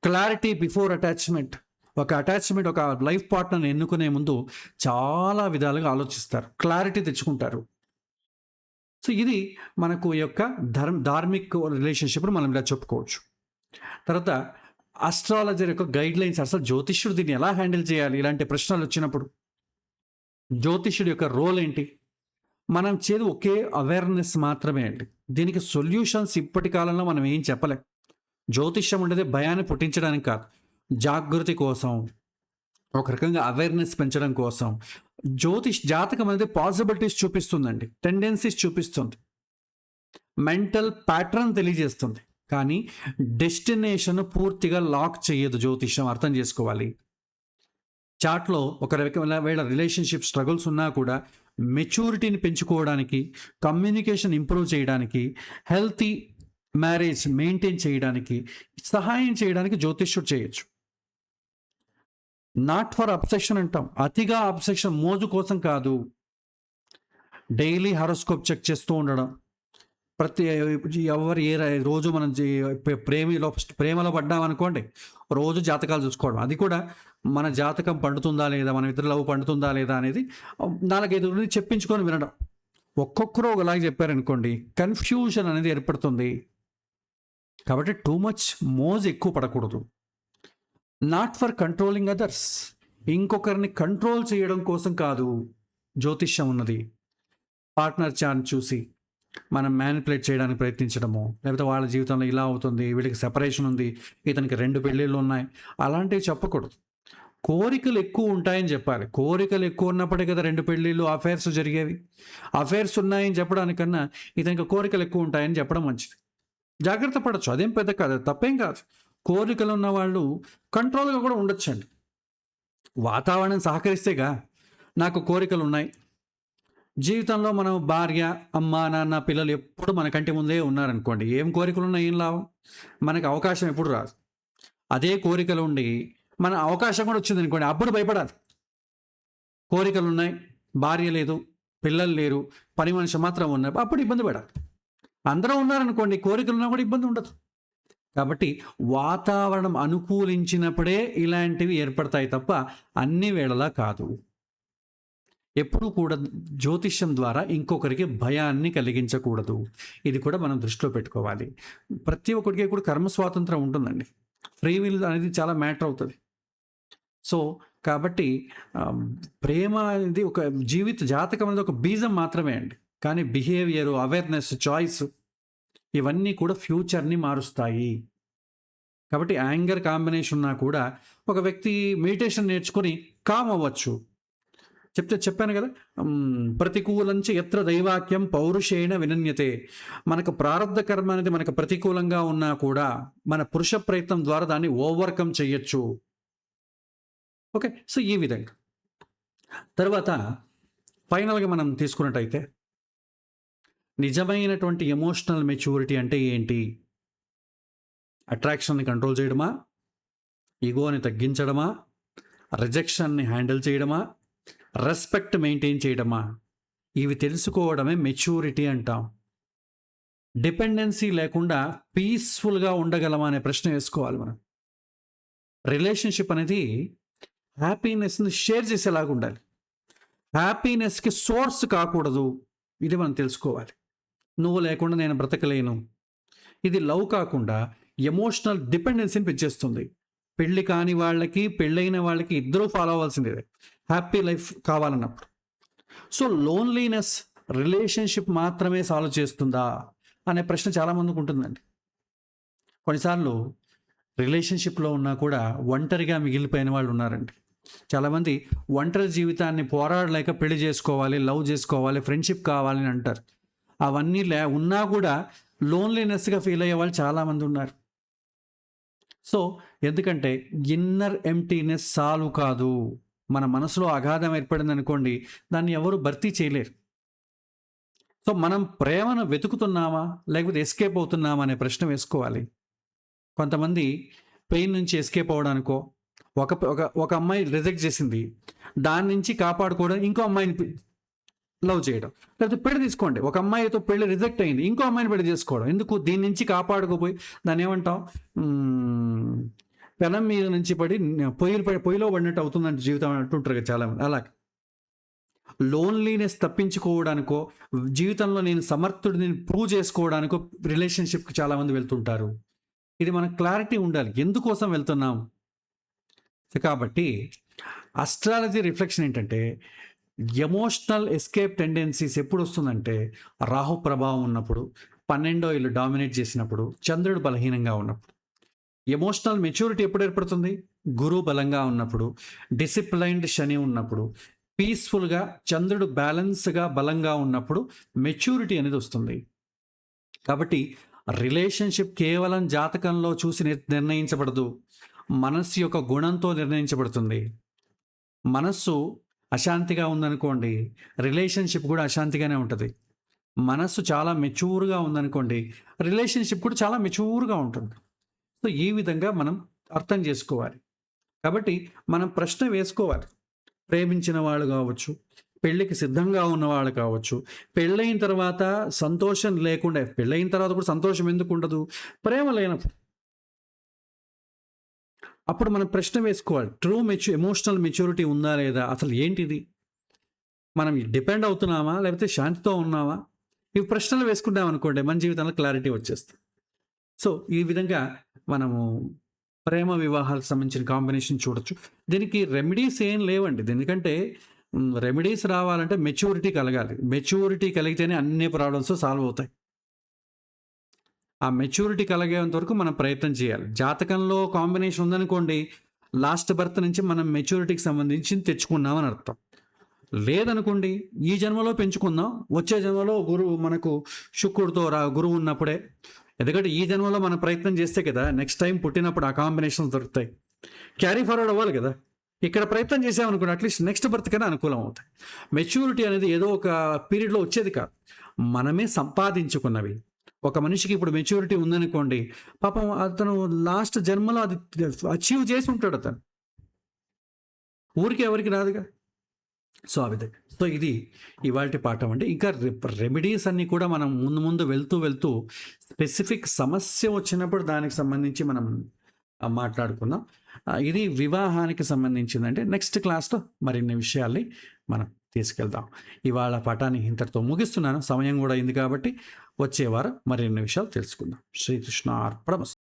Speaker 1: Clarity before attachment. ఒక అటాచ్మెంట్, ఒక లైఫ్ పార్ట్నర్ని ఎన్నుకునే ముందు చాలా విధాలుగా ఆలోచిస్తారు, క్లారిటీ తెచ్చుకుంటారు. సో ఇది మనకు యొక్క ధార్మిక్ రిలేషన్షిప్ను మనం ఇలా చెప్పుకోవచ్చు. తర్వాత ఆస్ట్రాలజర్ యొక్క గైడ్ లైన్స్, అసలు జ్యోతిష్యుడు దీన్ని ఎలా హ్యాండిల్ చేయాలి, ఇలాంటి ప్రశ్నలు వచ్చినప్పుడు జ్యోతిష్యుడి యొక్క రోల్ ఏంటి? మనం చేది ఒకే అవేర్నెస్ మాత్రమే అండి. దీనికి సొల్యూషన్స్ ఇప్పటి కాలంలో మనం ఏం చెప్పలేం. జ్యోతిష్యం ఉండేది భయాన్ని పుట్టించడానికి కాదు, జాగృతి కోసం, ఒక రకంగా అవేర్నెస్ పెంచడం కోసం. జాతకం అనేది పాసిబిలిటీస్ చూపిస్తుందండి, టెండెన్సీస్ చూపిస్తుంది, మెంటల్ ప్యాటర్న్ తెలియజేస్తుంది. కానీ డెస్టినేషన్ పూర్తిగా లాక్ చేయదు జ్యోతిష్యం, అర్థం చేసుకోవాలి. చాట్లో ఒక వేళ రిలేషన్షిప్ స్ట్రగుల్స్ ఉన్నా కూడా మెచ్యూరిటీని పెంచుకోవడానికి, కమ్యూనికేషన్ ఇంప్రూవ్ చేయడానికి, హెల్తీ మ్యారేజ్ మెయింటైన్ చేయడానికి, సహాయం చేయడానికి జ్యోతిష్యుడు చేయొచ్చు. నాట్ ఫర్ అబ్సెషన్ అంటాం, అతిగా అబ్సెషన్, మోజు కోసం కాదు. డైలీ హారోస్కోప్ చెక్ చేస్తూ ఉండడం, ఎవరు రోజు మనం ప్రేమలో పడ్డామనుకోండి, రోజు జాతకాలు చూసుకోవడం, అది కూడా మన జాతకం పండుతుందా లేదా, మన ఇద్దరు లవ్ పండుతుందా లేదా అనేది 4-5 చెప్పించుకొని వినడం. ఒక్కొక్కరు ఒకలాగా చెప్పారనుకోండి, కన్ఫ్యూజన్ అనేది ఏర్పడుతుంది. కాబట్టి టూ మచ్ మోజ్ ఎక్కువ పడకూడదు. నాట్ ఫర్ కంట్రోలింగ్ అదర్స్, ఇంకొకరిని కంట్రోల్ చేయడం కోసం కాదు జ్యోతిష్యం ఉన్నది. పార్ట్నర్ చార్ట్ చూసి మనం మ్యానిపులేట్ చేయడానికి ప్రయత్నించడము, లేకపోతే వాళ్ళ జీవితంలో ఇలా అవుతుంది, వీళ్ళకి సెపరేషన్ ఉంది, ఇతనికి 2 పెళ్ళిళ్ళు ఉన్నాయి, అలాంటివి చెప్పకూడదు. కోరికలు ఎక్కువ ఉంటాయని చెప్పాలి. కోరికలు ఎక్కువ ఉన్నప్పుడే కదా 2 పెళ్ళిళ్ళు, అఫైర్స్ జరిగేవి. అఫైర్స్ ఉన్నాయని చెప్పడానికన్నా ఇతనికి కోరికలు ఎక్కువ ఉంటాయని చెప్పడం మంచిది. జాగ్రత్త పడచ్చు, అదేం పెద్ద కాదు, తప్పేం కాదు. కోరికలు ఉన్న వాళ్ళు కంట్రోల్గా కూడా ఉండొచ్చండి. వాతావరణం సహకరిస్తేగా. నాకు కోరికలు ఉన్నాయి, జీవితంలో మనం భార్య, అమ్మ, నాన్న, పిల్లలు ఎప్పుడు మన కంటి ముందే ఉన్నారనుకోండి, ఏం కోరికలు ఉన్నా ఏం లాభం? మనకు అవకాశం ఎప్పుడు రాదు. అదే కోరికలు ఉండి మన అవకాశం కూడా వచ్చింది అనుకోండి, అప్పుడు భయపడాలి. కోరికలు ఉన్నాయి, భార్య లేదు, పిల్లలు లేరు, పని మనిషి మాత్రం ఉన్నారు, అప్పుడు ఇబ్బంది పడాలి. అందరూ ఉన్నారనుకోండి, కోరికలు ఉన్నా కూడా ఇబ్బంది ఉండదు. కాబట్టి వాతావరణం అనుకూలించినప్పుడే ఇలాంటివి ఏర్పడతాయి తప్ప అన్ని వేళలా కాదు. ఎప్పుడూ కూడా జ్యోతిష్యం ద్వారా ఇంకొకరికి భయాన్ని కలిగించకూడదు. ఇది కూడా మనం దృష్టిలో పెట్టుకోవాలి. ప్రతి ఒక్కరికి కూడా కర్మ స్వాతంత్రం ఉంటుందండి. ఫ్రీ విల్ అనేది చాలా మ్యాటర్ అవుతుంది. సో కాబట్టి ప్రేమ అనేది ఒక జాతకం అనేది ఒక బీజం మాత్రమే అండి. కానీ బిహేవియరు, అవేర్నెస్, చాయిస్ ఇవన్నీ కూడా ఫ్యూచర్ని మారుస్తాయి. కాబట్టి యాంగర్ కాంబినేషన్ ఉన్నా కూడా ఒక వ్యక్తి మెడిటేషన్ నేర్చుకొని కామ్ అవ్వచ్చు. చెప్పాను కదా, ప్రతికూలంచ ఎత్ర దైవాక్యం పౌరుషేణ వినన్యతే. మనకు ప్రారంధ కర్మ అనేది మనకు ప్రతికూలంగా ఉన్నా కూడా మన పురుష ప్రయత్నం ద్వారా దాన్ని ఓవర్కమ్ చేయొచ్చు. ఓకే, సో ఈ విధంగా తర్వాత ఫైనల్గా మనం తీసుకున్నట్టయితే నిజమైనటువంటి ఎమోషనల్ మెచ్యూరిటీ అంటే ఏంటి? అట్రాక్షన్ని కంట్రోల్ చేయడమా, ఈగోని తగ్గించడమా, రిజెక్షన్ని హ్యాండిల్ చేయడమా, రెస్పెక్ట్ మెయింటైన్ చేయడమా? ఇవి తెలుసుకోవడమే మెచ్యూరిటీ అంటాం. డిపెండెన్సీ లేకుండా పీస్ఫుల్గా ఉండగలమా అనే ప్రశ్న వేసుకోవాలి మనం. రిలేషన్షిప్ అనేది హ్యాపీనెస్ని షేర్ చేసేలాగా ఉండాలి, హ్యాపీనెస్కి సోర్స్ కాకూడదు. ఇది మనం తెలుసుకోవాలి. నువ్వు లేకుండా నేను బ్రతకలేను, ఇది లవ్ కాకుండా ఎమోషనల్ డిపెండెన్సీని పెంచేస్తుంది. పెళ్ళి కాని వాళ్ళకి, పెళ్ళైన వాళ్ళకి ఇద్దరూ ఫాలో అవ్వాల్సిందే హ్యాపీ లైఫ్ కావాలన్నప్పుడు. సో లోన్లీనెస్ రిలేషన్షిప్ మాత్రమే సాల్వ్ చేస్తుందా అనే ప్రశ్న చాలామందికి ఉంటుందండి. కొన్నిసార్లు రిలేషన్షిప్లో ఉన్నా కూడా ఒంటరిగా మిగిలిపోయిన వాళ్ళు ఉన్నారండి. చాలామంది ఒంటరి జీవితాన్ని పోరాడలేక పెళ్లి చేసుకోవాలి, లవ్ చేసుకోవాలి, ఫ్రెండ్షిప్ కావాలని అంటారు. అవన్నీ ఉన్నా కూడా లోన్లీనెస్గా ఫీల్ అయ్యే వాళ్ళు చాలామంది ఉన్నారు. సో ఎందుకంటే ఇన్నర్ ఎంప్టీనెస్ సాల్వ్ కాదు. మన మనసులో అగాధం ఏర్పడింది అనుకోండి, దాన్ని ఎవరు భర్తీ చేయలేరు. సో మనం ప్రేమను వెతుకుతున్నామా లేకపోతే ఎస్కేప్ అవుతున్నామా అనే ప్రశ్న వేసుకోవాలి. కొంతమంది పెయిన్ నుంచి ఎస్కేప్ అవ్వడానికో, ఒక ఒక ఒక అమ్మాయి రిజెక్ట్ చేసింది, దాని నుంచి కాపాడుకోవడం ఇంకో అమ్మాయిని లవ్ చేయడం. లేకపోతే పెళ్లి తీసుకోండి, ఒక అమ్మాయితో పెళ్లి రిజెక్ట్ అయింది, ఇంకో అమ్మాయిని పెళ్లి చేసుకోవడం. ఎందుకు? దీని నుంచి కాపాడుకోపోయి దాన్ని ఏమంటాం, పెనం మీద నుంచి పడి పొయ్యిలో పడినట్టు అవుతుందంటే జీవితం అంటుంటారు కదా చాలామంది. అలాగే లోన్లీనెస్ తప్పించుకోవడానికో, జీవితంలో నేను సమర్థుడిని ప్రూవ్ చేసుకోవడానికో రిలేషన్షిప్కి చాలామంది వెళ్తుంటారు. ఇది మనకు క్లారిటీ ఉండాలి, ఎందుకోసం వెళ్తున్నాం. కాబట్టి అస్ట్రాలజీ రిఫ్లెక్షన్ ఏంటంటే, ఎమోషనల్ ఎస్కేప్ టెండెన్సీస్ ఎప్పుడు వస్తుందంటే రాహు ప్రభావం ఉన్నప్పుడు, 12వ ఇల్లు డామినేట్ చేసినప్పుడు, చంద్రుడు బలహీనంగా ఉన్నప్పుడు. ఎమోషనల్ మెచ్యూరిటీ ఎప్పుడు ఏర్పడుతుంది? గురువు బలంగా ఉన్నప్పుడు, డిసిప్లైన్డ్ శని ఉన్నప్పుడు, పీస్ఫుల్గా చంద్రుడు బ్యాలెన్స్గా బలంగా ఉన్నప్పుడు మెచ్యూరిటీ అనేది వస్తుంది. కాబట్టి రిలేషన్షిప్ కేవలం జాతకంలో చూసి నిర్ణయించబడదు, మనస్సు యొక్క గుణంతో నిర్ణయించబడుతుంది. మనస్సు అశాంతిగా ఉందనుకోండి, రిలేషన్షిప్ కూడా అశాంతిగానే ఉంటుంది. మనస్సు చాలా మెచ్యూర్గా ఉందనుకోండి, రిలేషన్షిప్ కూడా చాలా మెచ్యూర్గా ఉంటుంది. సో ఈ విధంగా మనం అర్థం చేసుకోవాలి. కాబట్టి మనం ప్రశ్న వేసుకోవాలి. ప్రేమించిన వాళ్ళు కావచ్చు, పెళ్ళికి సిద్ధంగా ఉన్నవాళ్ళు కావచ్చు, పెళ్ళైన తర్వాత సంతోషం లేకుండా, పెళ్ళైన తర్వాత కూడా సంతోషం ఎందుకు ఉండదు? ప్రేమ లేనప్పుడు. అప్పుడు మనం ప్రశ్న వేసుకోవాలి, ట్రూ ఎమోషనల్ మెచ్యూరిటీ ఉందా లేదా? అసలు ఏంటిది? మనం డిపెండ్ అవుతున్నామా లేకపోతే శాంతితో ఉన్నామా? ఇవి ప్రశ్నలు వేసుకుంటాం అనుకోండి, మన జీవితంలో క్లారిటీ వచ్చేస్తుంది. సో ఈ విధంగా మనము ప్రేమ వివాహాలకు సంబంధించిన కాంబినేషన్ చూడొచ్చు. దీనికి రెమెడీస్ ఏం లేవండి. ఎందుకంటే రెమెడీస్ రావాలంటే మెచ్యూరిటీ కలగాలి. మెచ్యూరిటీ కలిగితేనే అన్ని ప్రాబ్లమ్స్ సాల్వ్ అవుతాయి. ఆ మెచ్యూరిటీ కలిగేంత వరకు మనం ప్రయత్నం చేయాలి. జాతకంలో కాంబినేషన్ ఉందనుకోండి, లాస్ట్ బర్త్ నుంచి మనం మెచ్యూరిటీకి సంబంధించి తెచ్చుకున్నామని అర్థం. లేదనుకోండి, ఈ జన్మలో పెంచుకుందాం, వచ్చే జన్మలో మనకు శుక్రుడితో గురువు ఉన్నప్పుడే. ఎందుకంటే ఈ జన్మలో మనం ప్రయత్నం చేస్తే కదా నెక్స్ట్ టైం పుట్టినప్పుడు ఆ కాంబినేషన్స్ దొరుకుతాయి. క్యారీ ఫార్వర్డ్ అవ్వాలి కదా. ఇక్కడ ప్రయత్నం చేసామనుకోండి, అట్లీస్ట్ నెక్స్ట్ బర్త్ కన్నా అనుకూలం అవుతాయి. మెచ్యూరిటీ అనేది ఏదో ఒక పీరియడ్లో వచ్చేది కాదు, మనమే సంపాదించుకున్నవి. ఒక మనిషికి ఇప్పుడు మెచ్యూరిటీ ఉందనుకోండి, పాపం అతను లాస్ట్ జన్మలో అది అచీవ్ చేసి ఉంటాడు. అతను ఊరికి ఎవరికి రాదుగా. సో ఆ విధంగా. సో ఇది ఇవాల్టి పాఠం అండి. ఇంకా రెమెడీస్ అన్నీ కూడా మనం ముందు వెళ్తూ స్పెసిఫిక్ సమస్య వచ్చినప్పుడు దానికి సంబంధించి మనం మాట్లాడుకుందాం. ఇది వివాహానికి సంబంధించిందంటే నెక్స్ట్ క్లాస్లో మరిన్ని విషయాల్ని మనం తీసుకెళ్దాం. ఇవాళ పాఠాన్ని ఇంతటితో ముగిస్తున్నాను, సమయం కూడా అయింది కాబట్టి వచ్చే వారం మరిన్ని విషయాలు తెలుసుకుందాం. శ్రీకృష్ణ అర్పణమస్తు.